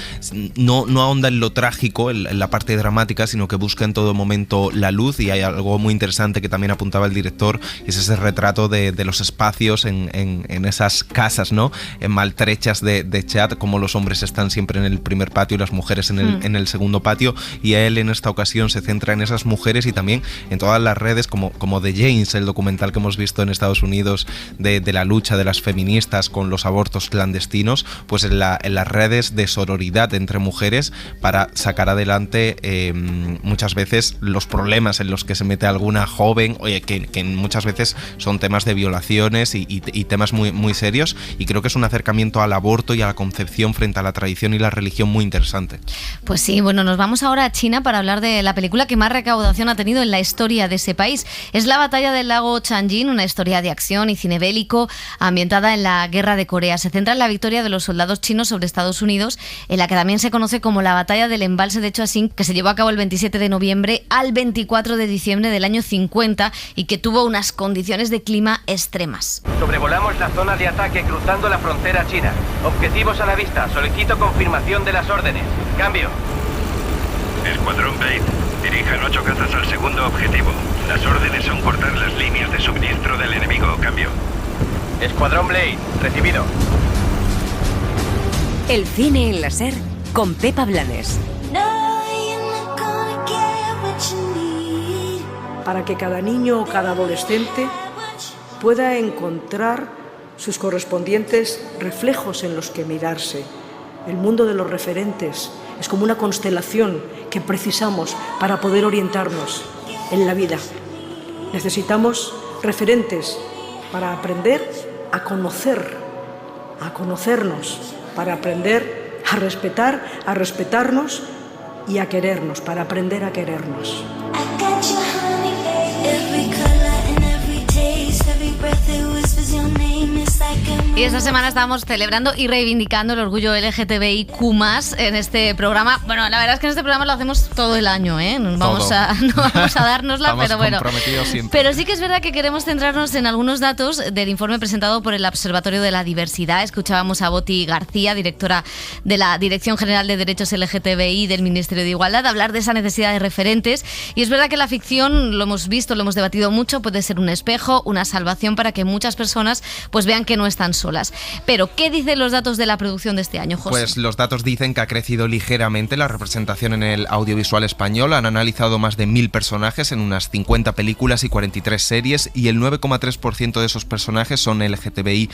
no ahonda en lo trágico, en la parte dramática, sino que busca en todo momento la luz. Y hay algo muy interesante que también apuntaba el director, es ese retrato de los espacios en esas casas, ¿no?, maltrechas de Chad, como los hombres están siempre en el primer patio y las mujeres en el segundo patio, y él en esta ocasión se centra en esas mujeres y también en todas las redes, como The Janes, el documental que hemos visto en Estados Unidos de la lucha de las feministas con los abortos clandestinos, pues en las redes de sororidad entre mujeres para sacar adelante muchas veces los problemas en los que se mete alguna joven, que muchas veces son temas de violaciones y temas muy, muy serios, y creo que es un acercamiento al aborto y a la concepción frente a la tradición y la religión muy interesante. Pues sí, bueno, nos vamos ahora a China para hablar de la película que más recaudación ha tenido en la historia de ese país. Es La batalla del lago Changjin, una historia de acción y cine bélico histórico ambientada en la Guerra de Corea. Se centra en la victoria de los soldados chinos sobre Estados Unidos, en la que también se conoce como la Batalla del Embalse de Chosin, que se llevó a cabo el 27 de noviembre al 24 de diciembre del año 50 y que tuvo unas condiciones de clima extremas. Sobrevolamos la zona de ataque cruzando la frontera china. Objetivos a la vista. Solicito confirmación de las órdenes. Cambio. Escuadrón Blade, dirijan 8 cazas al segundo objetivo. Las órdenes son cortar las líneas de suministro del enemigo. Cambio. Escuadrón Blade, recibido. El cine en la SER con Pepa Blanes. Para que cada niño o cada adolescente pueda encontrar sus correspondientes reflejos en los que mirarse. El mundo de los referentes es como una constelación que precisamos para poder orientarnos en la vida. Necesitamos referentes para aprender a conocer, a conocernos, para aprender a respetar, a respetarnos y a querernos, para aprender a querernos. Y esta semana estamos celebrando y reivindicando el orgullo LGTBIQ+ en este programa. Bueno, la verdad es que en este programa lo hacemos todo el año, ¿eh? No vamos a dárnosla, pero bueno. Pero sí que es verdad que queremos centrarnos en algunos datos del informe presentado por el Observatorio de la Diversidad. Escuchábamos a Boti García, directora de la Dirección General de Derechos LGTBI del Ministerio de Igualdad, hablar de esa necesidad de referentes. Y es verdad que la ficción, lo hemos visto, lo hemos debatido mucho, puede ser un espejo, una salvación para que muchas personas pues vean que no están solas. Pero, ¿qué dicen los datos de la producción de este año, José? Pues los datos dicen que ha crecido ligeramente la representación en el audiovisual español. Han analizado más de 1.000 personajes en unas 50 películas y 43 series y el 9,3% de esos personajes son LGTBIQ+.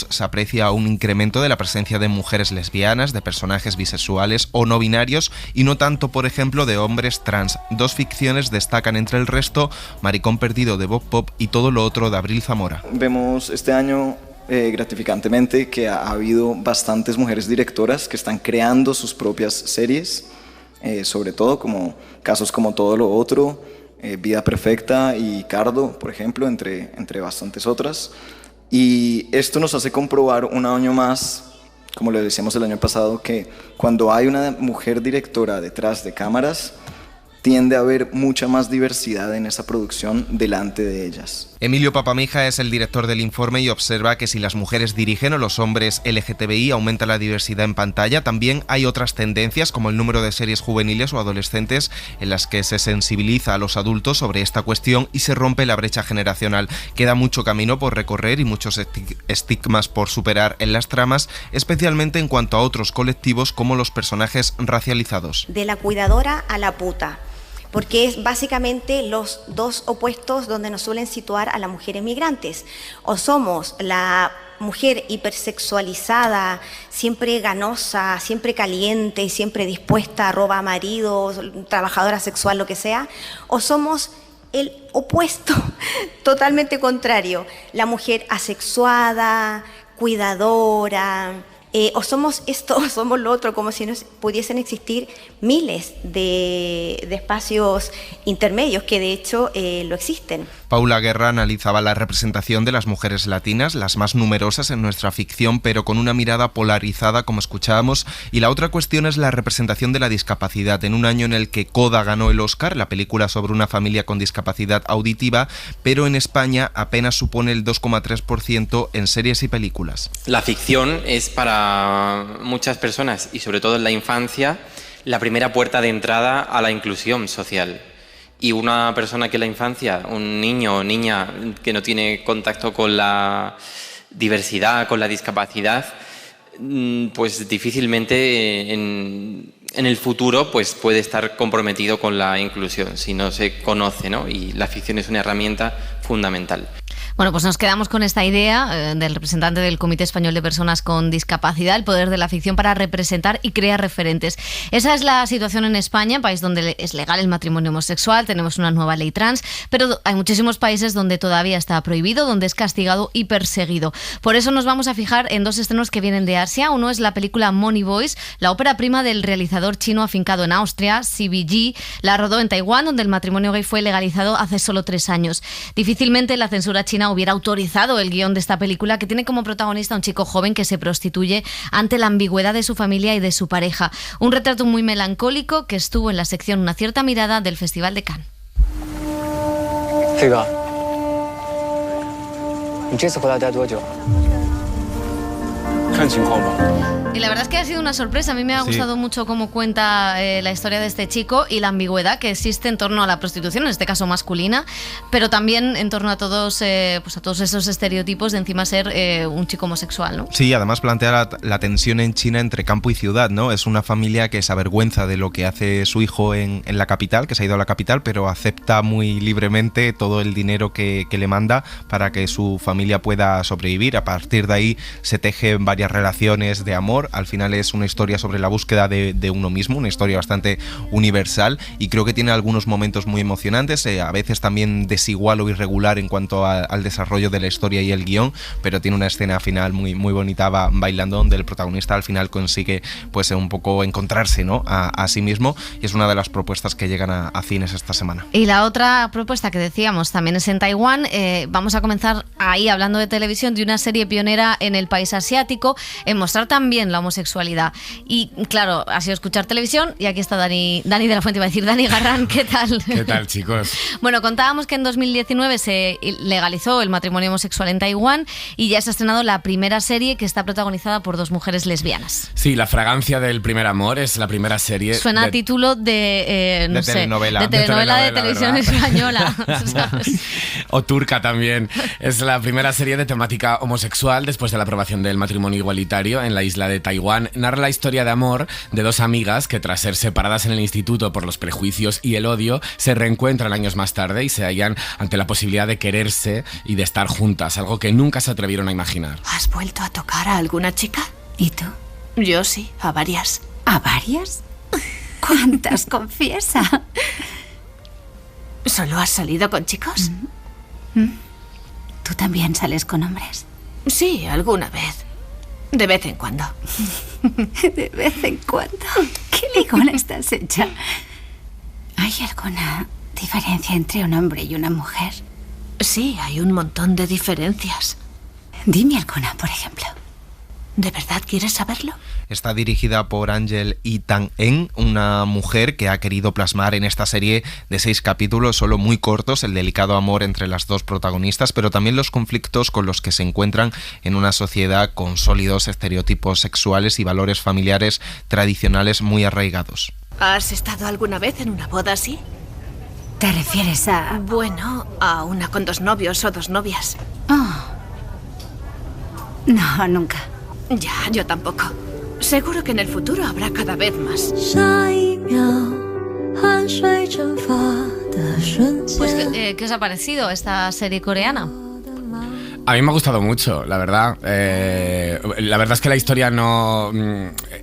Se aprecia un incremento de la presencia de mujeres lesbianas, de personajes bisexuales o no binarios y no tanto, por ejemplo, de hombres trans. 2 ficciones destacan entre el resto: Maricón perdido de Bob Pop y Todo lo otro de Abril Zamora. Vemos este año gratificantemente que ha habido bastantes mujeres directoras que están creando sus propias series, sobre todo como casos como Todo lo otro, Vida Perfecta y Cardo, por ejemplo, entre bastantes otras. Y esto nos hace comprobar un año más, como le decíamos el año pasado, que cuando hay una mujer directora detrás de cámaras, tiende a haber mucha más diversidad en esa producción delante de ellas. Emilio Papamija es el director del informe y observa que si las mujeres dirigen o los hombres LGTBI aumenta la diversidad en pantalla, también hay otras tendencias como el número de series juveniles o adolescentes en las que se sensibiliza a los adultos sobre esta cuestión y se rompe la brecha generacional. Queda mucho camino por recorrer y muchos estigmas por superar en las tramas, especialmente en cuanto a otros colectivos como los personajes racializados. De la cuidadora a la puta, porque es básicamente los dos opuestos donde nos suelen situar a las mujeres migrantes. O somos la mujer hipersexualizada, siempre ganosa, siempre caliente y siempre dispuesta a robar maridos, trabajadora sexual, lo que sea, o somos el opuesto, totalmente contrario, la mujer asexuada, cuidadora, o somos esto o somos lo otro, como si no pudiesen existir miles de espacios intermedios que de hecho lo existen. Paula Guerra analizaba la representación de las mujeres latinas, las más numerosas en nuestra ficción, pero con una mirada polarizada, como escuchábamos. Y la otra cuestión es la representación de la discapacidad. En un año en el que Coda ganó el Oscar, la película sobre una familia con discapacidad auditiva, pero en España apenas supone el 2,3% en series y películas. La ficción es para muchas personas, y sobre todo en la infancia, la primera puerta de entrada a la inclusión social. Y una persona que en la infancia, un niño o niña que no tiene contacto con la diversidad, con la discapacidad, pues difícilmente en el futuro pues puede estar comprometido con la inclusión si no se conoce, ¿no? Y la ficción es una herramienta fundamental. Bueno, pues nos quedamos con esta idea del representante del Comité Español de Personas con Discapacidad, el poder de la ficción para representar y crear referentes. Esa es la situación en España, país donde es legal el matrimonio homosexual, tenemos una nueva ley trans, pero hay muchísimos países donde todavía está prohibido, donde es castigado y perseguido. Por eso nos vamos a fijar en 2 estrenos que vienen de Asia. Uno es la película Money Boys, la ópera prima del realizador chino afincado en Austria, CBG. La rodó en Taiwán, donde el matrimonio gay fue legalizado hace solo 3 años. Difícilmente la censura china China hubiera autorizado el guión de esta película, que tiene como protagonista a un chico joven que se prostituye ante la ambigüedad de su familia y de su pareja. Un retrato muy melancólico que estuvo en la sección Una cierta mirada del Festival de Cannes. Y la verdad es que ha sido una sorpresa. A mí me ha gustado mucho cómo cuenta la historia de este chico y la ambigüedad que existe en torno a la prostitución, en este caso masculina, pero también en torno a todos esos estereotipos de encima ser un chico homosexual, ¿no? Sí, además plantea la tensión en China entre campo y ciudad, ¿no? Es una familia que se avergüenza de lo que hace su hijo en la capital, que se ha ido a la capital, pero acepta muy libremente todo el dinero que le manda para que su familia pueda sobrevivir. A partir de ahí se tejen varias relaciones de amor. Al final es una historia sobre la búsqueda de uno mismo, una historia bastante universal, y creo que tiene algunos momentos muy emocionantes, a veces también desigual o irregular en cuanto al desarrollo de la historia y el guión, pero tiene una escena final muy, muy bonita bailando, donde el protagonista al final consigue pues un poco encontrarse, ¿no? a sí mismo, y es una de las propuestas que llegan a cines esta semana. Y la otra propuesta que decíamos también es en Taiwán. Vamos a comenzar ahí hablando de televisión, de una serie pionera en el país asiático en mostrar también la homosexualidad. Y claro, ha sido escuchar televisión, y aquí está Dani de la Fuente, iba a decir Dani Garrán. ¿Qué tal? ¿Qué tal, chicos? Bueno, contábamos que en 2019 se legalizó el matrimonio homosexual en Taiwán y ya se ha estrenado la primera serie, que está protagonizada por 2 mujeres lesbianas. Sí, La fragancia del primer amor es la primera serie. Suena a título de telenovela de televisión española, ¿sabes? O turca también. Es la primera serie de temática homosexual después de la aprobación del matrimonio igualitario en la isla de Taiwán. Narra la historia de amor de 2 amigas que, tras ser separadas en el instituto por los prejuicios y el odio, se reencuentran años más tarde y se hallan ante la posibilidad de quererse y de estar juntas, algo que nunca se atrevieron a imaginar. ¿Has vuelto a tocar a alguna chica? ¿Y tú? Yo sí, a varias. ¿A varias? ¿Cuántas, confiesa? ¿Solo has salido con chicos? ¿Tú también sales con hombres? Sí, alguna vez. De vez en cuando. De vez en cuando. ¿Qué ligona estás hecha? ¿Hay alguna diferencia entre un hombre y una mujer? Sí, hay un montón de diferencias. Dime alguna, por ejemplo. ¿De verdad quieres saberlo? Está dirigida por Angel Yi Tang-en, una mujer que ha querido plasmar en esta serie de 6 capítulos, solo muy cortos, el delicado amor entre las 2 protagonistas, pero también los conflictos con los que se encuentran en una sociedad con sólidos estereotipos sexuales y valores familiares tradicionales muy arraigados. ¿Has estado alguna vez en una boda así? ¿Te refieres a...? Bueno, a una con 2 novios o 2 novias. Oh. No, nunca. Ya, yo tampoco. Seguro que en el futuro habrá cada vez más. Pues, ¿qué os ha parecido esta serie coreana? A mí me ha gustado mucho, la verdad. La verdad es que la historia no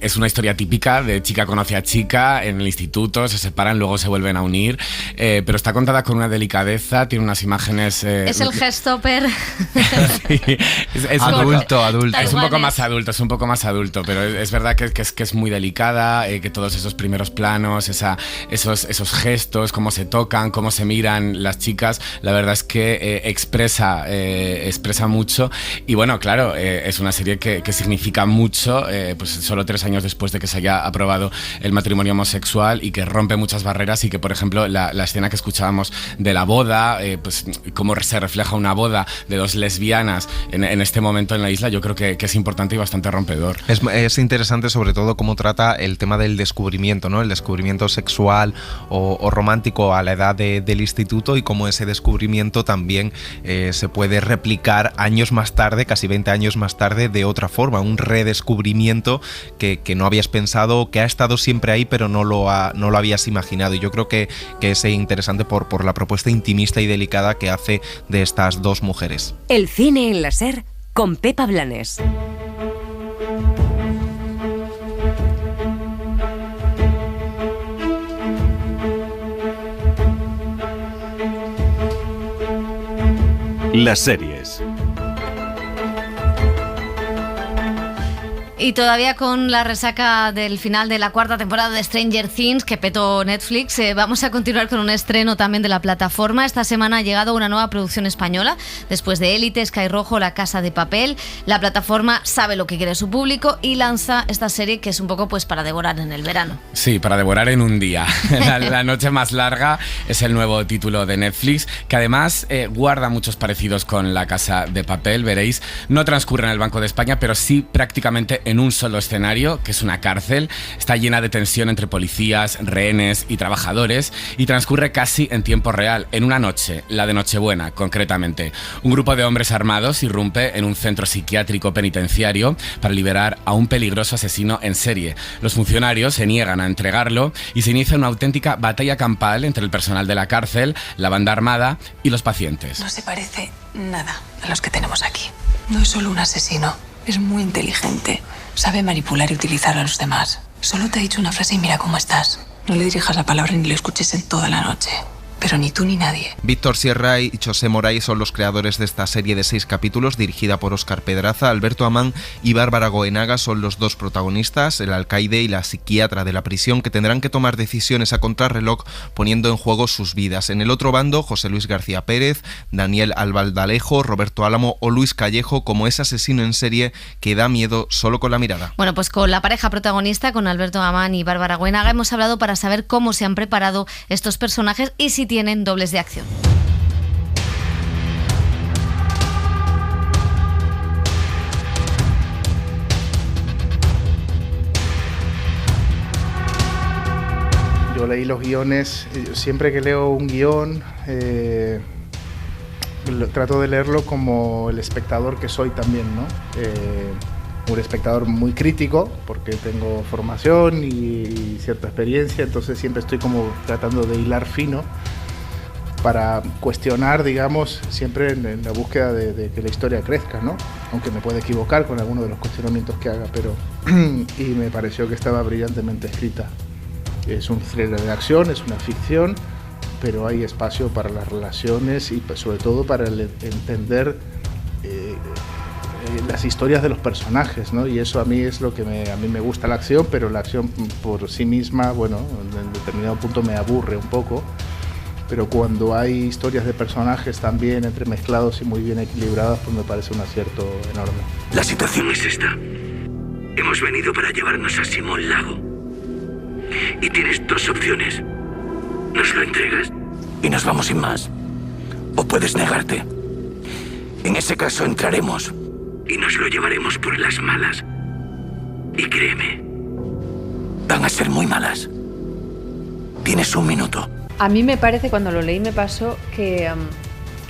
es una historia típica de chica conoce a chica en el instituto, se separan, luego se vuelven a unir, pero está contada con una delicadeza, tiene unas imágenes... Es el Gestopper. Sí, es adulto. Es un poco más adulto, pero es verdad que es muy delicada, que todos esos primeros planos, esos gestos, cómo se tocan, cómo se miran las chicas, la verdad es que expresa mucho. Y bueno, claro, es una serie que significa mucho, pues solo 3 años después de que se haya aprobado el matrimonio homosexual, y que rompe muchas barreras, y que, por ejemplo, la escena que escuchábamos de la boda, pues cómo se refleja una boda de 2 lesbianas en este momento en la isla, yo creo que es importante y bastante rompedor. Es interesante sobre todo cómo trata el tema del descubrimiento, ¿no? El descubrimiento sexual o romántico a la edad del instituto, y cómo ese descubrimiento también se puede replicar años más tarde, casi 20 años más tarde, de otra forma, un redescubrimiento que no habías pensado, que ha estado siempre ahí, pero no lo habías imaginado. Y yo creo que es interesante por la propuesta intimista y delicada que hace de estas 2 mujeres. El cine en la SER con Pepa Blanes. Las series. Y todavía con la resaca del final de la cuarta temporada de Stranger Things que petó Netflix, vamos a continuar con un estreno también de la plataforma. Esta semana ha llegado una nueva producción española. Después de Élite, Sky Rojo, La Casa de Papel, la plataforma sabe lo que quiere su público y lanza esta serie que es un poco pues para devorar en el verano. Sí, para devorar en un día. La noche más larga es el nuevo título de Netflix, que además guarda muchos parecidos con La Casa de Papel. Veréis, no transcurre en el Banco de España, pero sí prácticamente en un solo escenario, que es una cárcel. Está llena de tensión entre policías, rehenes y trabajadores y transcurre casi en tiempo real, en una noche, la de Nochebuena concretamente. Un grupo de hombres armados irrumpe en un centro psiquiátrico penitenciario para liberar a un peligroso asesino en serie. Los funcionarios se niegan a entregarlo y se inicia una auténtica batalla campal entre el personal de la cárcel, la banda armada y los pacientes. No se parece nada a los que tenemos aquí. No es solo un asesino, es muy inteligente. Sabe manipular y utilizar a los demás. Solo te ha dicho una frase y mira cómo estás. No le dirijas la palabra ni lo escuches en toda la noche. Pero ni tú ni nadie. Víctor Sierra y José Moray son los creadores de esta serie de 6 capítulos dirigida por Óscar Pedraza. Alberto Amán y Bárbara Goenaga son los dos protagonistas, el alcaide y la psiquiatra de la prisión, que tendrán que tomar decisiones a contrarreloj poniendo en juego sus vidas. En el otro bando, José Luis García Pérez, Daniel Albaldalejo, Roberto Álamo o Luis Callejo como ese asesino en serie que da miedo solo con la mirada. Bueno, pues con la pareja protagonista, con Alberto Amán y Bárbara Goenaga, hemos hablado para saber cómo se han preparado estos personajes y si tienen dobles de acción. Yo leí los guiones, siempre que leo un guión trato de leerlo como el espectador que soy también, ¿no? Un espectador muy crítico porque tengo formación y cierta experiencia, entonces siempre estoy como tratando de hilar fino para cuestionar, digamos, siempre en la búsqueda de que la historia crezca, ¿no? Aunque me pueda equivocar con alguno de los cuestionamientos que haga, pero y me pareció que estaba brillantemente escrita. Es un thriller de acción, es una ficción, pero hay espacio para las relaciones y sobre todo para entender las historias de los personajes, ¿no? Y eso a mí es lo que a mí me gusta la acción, pero la acción por sí misma, bueno, en determinado punto me aburre un poco. Pero cuando hay historias de personajes también entremezclados y muy bien equilibradas, pues me parece un acierto enorme. La situación es esta. Hemos venido para llevarnos a Simón Lago. Y tienes 2 opciones. Nos lo entregas y nos vamos sin más. O puedes negarte. En ese caso entraremos y nos lo llevaremos por las malas. Y créeme, van a ser muy malas. Tienes 1 minuto. A mí me parece, cuando lo leí me pasó que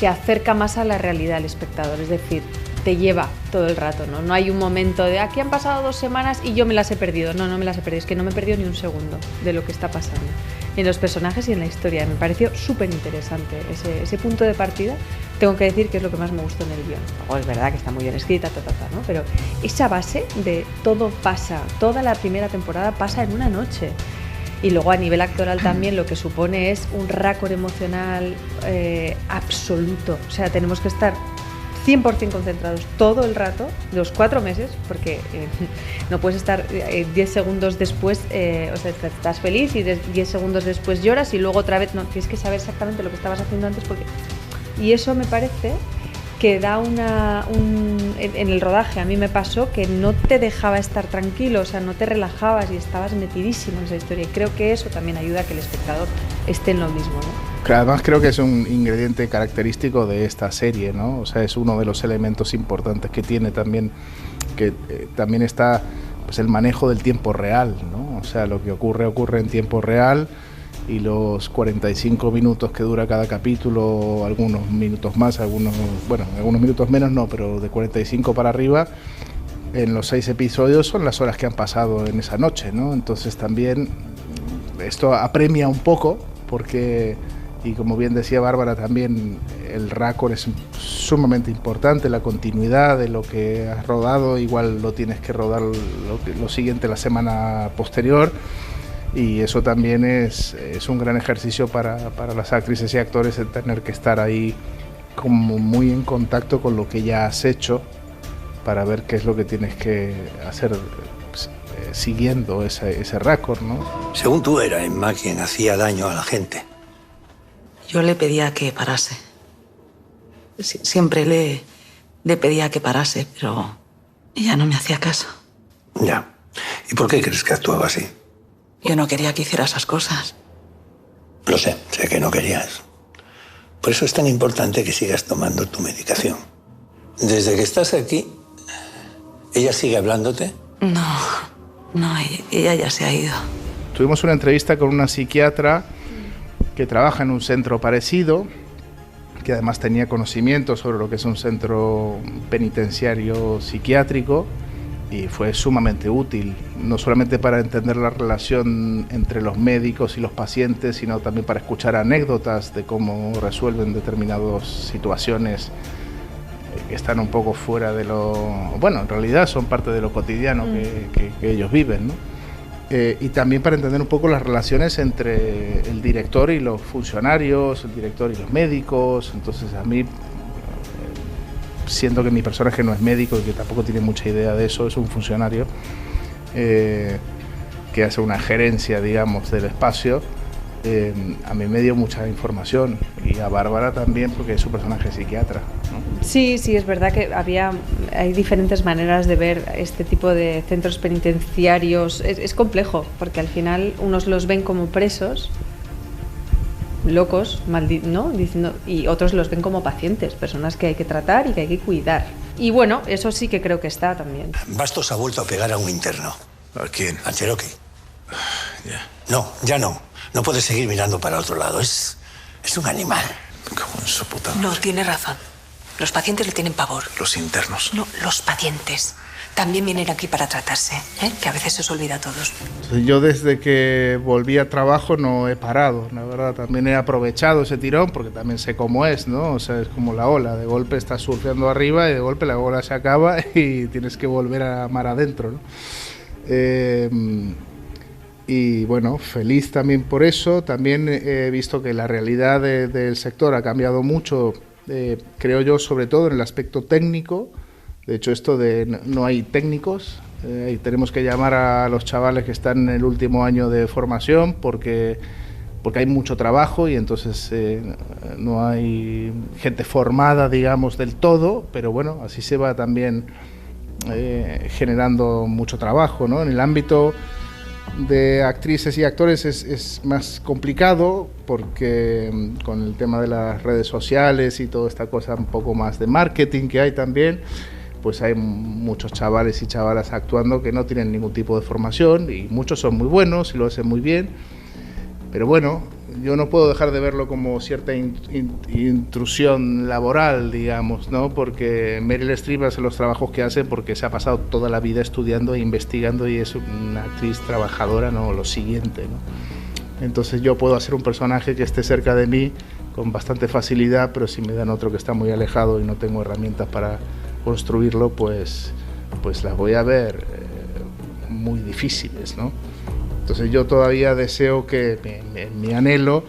acerca más a la realidad al espectador, es decir, te lleva todo el rato, ¿no? No hay un momento de aquí han pasado 2 semanas y yo me las he perdido. No me las he perdido, es que no me he perdido ni un segundo de lo que está pasando en los personajes y en la historia. Me pareció súper interesante ese punto de partida. Tengo que decir que es lo que más me gustó en el guión. Luego es verdad que está muy bien escrita, ¿no? Pero esa base de todo pasa, toda la primera temporada pasa en una noche. Y luego a nivel actoral también lo que supone es un récord emocional absoluto. O sea, tenemos que estar 100% concentrados todo el rato, los 4 meses, porque no puedes estar 10 segundos después, o sea, estás feliz y 10 segundos después lloras y luego otra vez, no, tienes que saber exactamente lo que estabas haciendo antes, porque... Y eso me parece que da en el rodaje a mí me pasó que no te dejaba estar tranquilo, o sea, no te relajabas y estabas metidísimo en esa historia, y creo que eso también ayuda a que el espectador esté en lo mismo, ¿no? Además creo que es un ingrediente característico de esta serie, ¿no? O sea, es uno de los elementos importantes que tiene también, que también está pues el manejo del tiempo real, ¿no? O sea, lo que ocurre en tiempo real, y los 45 minutos que dura cada capítulo, algunos minutos más, algunos minutos menos no, pero de 45 para arriba, en los 6 episodios son las horas que han pasado en esa noche, ¿no? Entonces también esto apremia un poco, porque, y como bien decía Bárbara también, el récord es sumamente importante, la continuidad de lo que has rodado, igual lo tienes que rodar lo siguiente la semana posterior. Y eso también es un gran ejercicio para las actrices y actores, el tener que estar ahí como muy en contacto con lo que ya has hecho para ver qué es lo que tienes que hacer siguiendo ese récord, ¿no? Según tú, era Emma quien hacía daño a la gente. Yo le pedía que parase. Siempre le pedía que parase, pero ella no me hacía caso. Ya. ¿Y por qué crees que actuaba así? Yo no quería que hiciera esas cosas. Lo sé que no querías. Por eso es tan importante que sigas tomando tu medicación. Desde que estás aquí, ¿ella sigue hablándote? No, ella ya se ha ido. Tuvimos una entrevista con una psiquiatra que trabaja en un centro parecido, que además tenía conocimiento sobre lo que es un centro penitenciario psiquiátrico, y fue sumamente útil, no solamente para entender la relación entre los médicos y los pacientes, sino también para escuchar anécdotas de cómo resuelven determinadas situaciones que están un poco fuera de lo... Bueno, en realidad son parte de lo cotidiano que ellos viven, ¿no? Y también para entender un poco las relaciones entre el director y los funcionarios, el director y los médicos. Entonces a mí, siendo que mi personaje no es médico y que tampoco tiene mucha idea de eso, es un funcionario que hace una gerencia, digamos, del espacio, a mí me dio mucha información, y a Bárbara también, porque es su personaje psiquiatra, ¿no? Sí, es verdad que hay diferentes maneras de ver este tipo de centros penitenciarios. Es complejo, porque al final unos los ven como presos, locos, ¿no? Y otros los ven como pacientes, personas que hay que tratar y que hay que cuidar. Y bueno, eso sí que creo que está también. Bastos ha vuelto a pegar a un interno. ¿A quién? A Cherokee. Ya. No, ya no. No puedes seguir mirando para otro lado. Es un animal. Como en su puta madre. No, tiene razón. Los pacientes le tienen pavor. Los internos. No, los pacientes. También vienen aquí para tratarse, que a veces se os olvida a todos. Yo desde que volví a trabajo no he parado, la verdad. También he aprovechado ese tirón porque también sé cómo es, ¿no? O sea, es como la ola. De golpe estás surfeando arriba y de golpe la ola se acaba y tienes que volver a mar adentro, ¿no? Y bueno, feliz también por eso. También he visto que la realidad del sector ha cambiado mucho, creo yo, sobre todo en el aspecto técnico. De hecho, esto de no hay técnicos, y tenemos que llamar a los chavales que están en el último año de formación porque hay mucho trabajo, y entonces no hay gente formada, digamos, del todo, pero bueno, así se va también generando mucho trabajo, ¿no? En el ámbito de actrices y actores es más complicado, porque con el tema de las redes sociales y toda esta cosa un poco más de marketing que hay también, pues hay muchos chavales y chavalas actuando que no tienen ningún tipo de formación, y muchos son muy buenos y lo hacen muy bien, pero bueno, yo no puedo dejar de verlo como cierta intrusión laboral, digamos, ¿no? Porque Meryl Streep hace los trabajos que hace porque se ha pasado toda la vida estudiando e investigando, y es una actriz trabajadora, ¿no? Lo siguiente, ¿no? Entonces yo puedo hacer un personaje que esté cerca de mí con bastante facilidad, pero si me dan otro que está muy alejado y no tengo herramientas para construirlo, pues las voy a ver muy difíciles, ¿no? Entonces yo todavía deseo que, mi anhelo,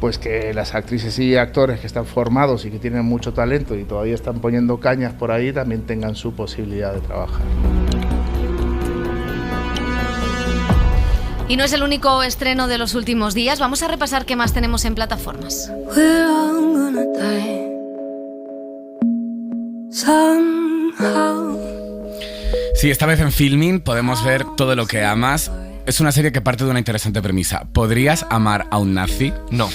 pues que las actrices y actores que están formados y que tienen mucho talento y todavía están poniendo cañas por ahí, también tengan su posibilidad de trabajar. Y no es el único estreno de los últimos días. Vamos a repasar qué más tenemos en plataformas. Sí, esta vez en Filmin podemos ver Todo lo que amas. Es una serie que parte de una interesante premisa. ¿Podrías amar a un nazi? No.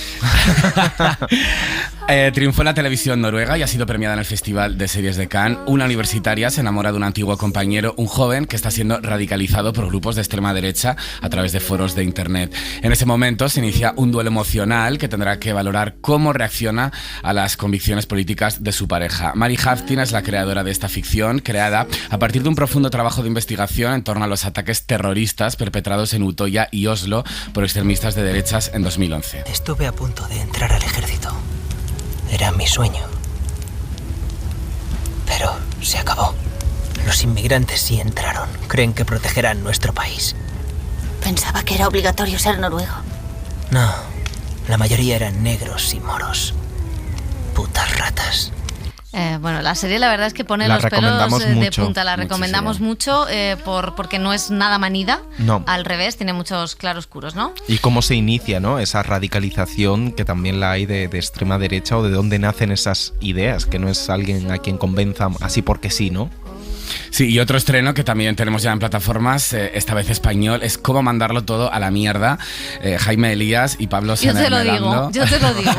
Triunfó en la televisión noruega y ha sido premiada en el Festival de Series de Cannes. Una universitaria se enamora de un antiguo compañero, un joven que está siendo radicalizado por grupos de extrema derecha a través de foros de internet. En ese momento se inicia un duelo emocional que tendrá que valorar cómo reacciona a las convicciones políticas de su pareja. Mari Haftin es la creadora de esta ficción, creada a partir de un profundo trabajo de investigación en torno a los ataques terroristas perpetrados en Utoya y Oslo por extremistas de derechas en 2011. Estuve a punto de entrar al ejército. Era mi sueño. Pero se acabó. Los inmigrantes sí entraron. Creen que protegerán nuestro país. Pensaba que era obligatorio ser noruego. No, la mayoría eran negros y moros. Putas ratas. Bueno, la serie la verdad es que pone los pelos de punta. La recomendamos mucho porque no es nada manida. No. Al revés, tiene muchos claroscuros, ¿no? Y cómo se inicia, ¿no? Esa radicalización que también la hay de extrema derecha, o de dónde nacen esas ideas, que no es alguien a quien convenza así porque sí, ¿no? Sí, y otro estreno que también tenemos ya en plataformas, esta vez español, es Cómo mandarlo todo a la mierda. Jaime Elías y Pablo Sanermelando. Yo te lo digo.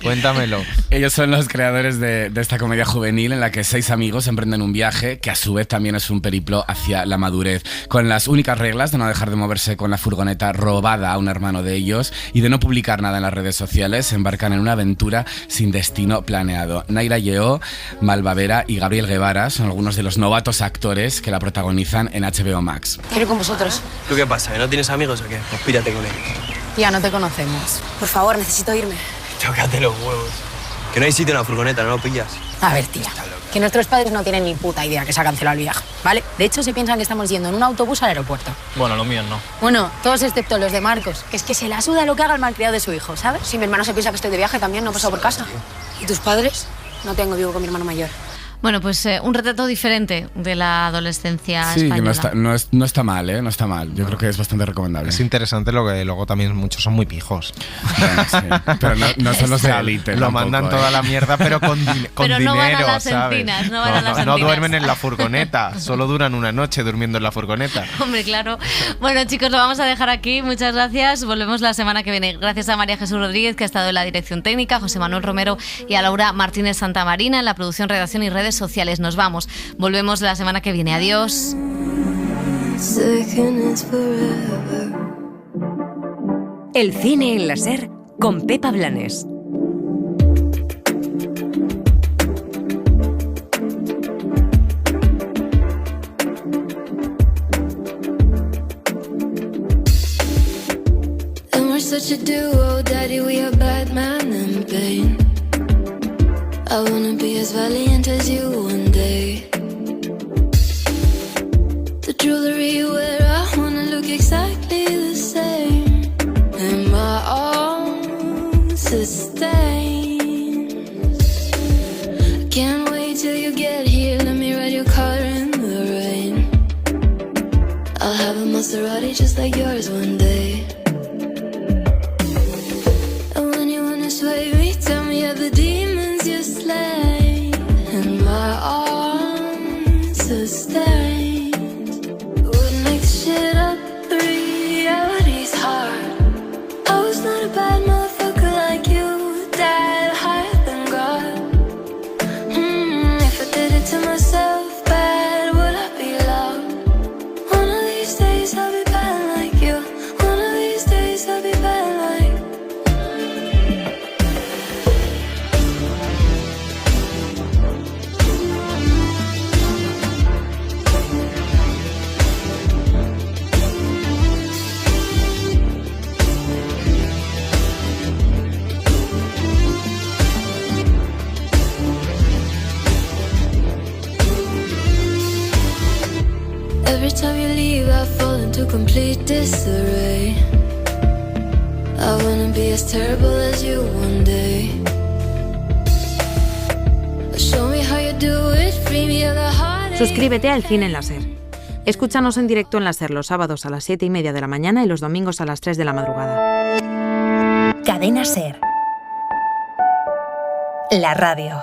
Cuéntamelo. Ellos son los creadores de esta comedia juvenil en la que 6 amigos emprenden un viaje que a su vez también es un periplo hacia la madurez, con las únicas reglas de no dejar de moverse con la furgoneta robada a un hermano de ellos y de no publicar nada en las redes sociales. Se embarcan en una aventura sin destino planeado. Naira Lleó, Malva Vera y Gabriel Guevara son algunos de los novatos actores que la protagonizan en HBO Max. Quiero con vosotros. ¿Tú qué pasa? ¿Que no tienes amigos o qué? Pues pírate con ellos. Tía, no te conocemos. Por favor, necesito irme. Tócate los huevos. Que no hay sitio en la furgoneta, ¿no lo pillas? A ver, tía, que nuestros padres no tienen ni puta idea que se ha cancelado el viaje, ¿vale? De hecho, se piensan que estamos yendo en un autobús al aeropuerto. Bueno, los míos no. Bueno, todos excepto los de Marcos, que es que se la suda lo que haga el malcriado de su hijo, ¿sabes? Si mi hermano se piensa que estoy de viaje, también no he pasado por casa. ¿Y tus padres? No tengo, vivo con mi hermano mayor. Bueno, pues un retrato diferente de la adolescencia española. Sí, no está mal, ¿eh? No está mal. Yo creo que es bastante recomendable. Es interesante lo que luego también muchos son muy pijos. Bueno, sí. Pero no son los de élite. Lo mandan toda la mierda, pero con pero dinero, no van a las ¿sabes? encinas, no van a las encinas. No duermen en la furgoneta, solo duran una noche durmiendo en la furgoneta. Hombre, claro. Bueno, chicos, lo vamos a dejar aquí. Muchas gracias. Volvemos la semana que viene. Gracias a María Jesús Rodríguez, que ha estado en la dirección técnica, a José Manuel Romero y a Laura Martínez Santamarina en la producción, redacción y redes sociales. Nos vamos. Volvemos la semana que viene. Adiós. El cine en la SER con Pepa Blanes. And we're such a duo, Daddy, we are Batman and Bane. I wanna be as valiant as you one day. The jewelry you wear, I wanna look exactly the same. And my arms sustained. I can't wait till you get here. Let me ride your car in the rain. I'll have a Maserati just like yours one day. And when you wanna sway me, tell me of the demons you slay. And my arms sustained. Wouldn't make the shit up, reality's hard. I was not a bad motherfucker like you, died higher than God. If I did it to myself, bad would I be loved? One of these days I'll be bad like you. One of these days I'll be bad like. Every time you leave, I fall into complete disarray. I wanna be as terrible as you one day. Show me how you do it, free me of the heart. Suscríbete a El Cine en la SER. Escúchanos en directo en la SER los sábados a las 7:30 de la mañana y los domingos a las 3 de la madrugada. Cadena SER. La radio.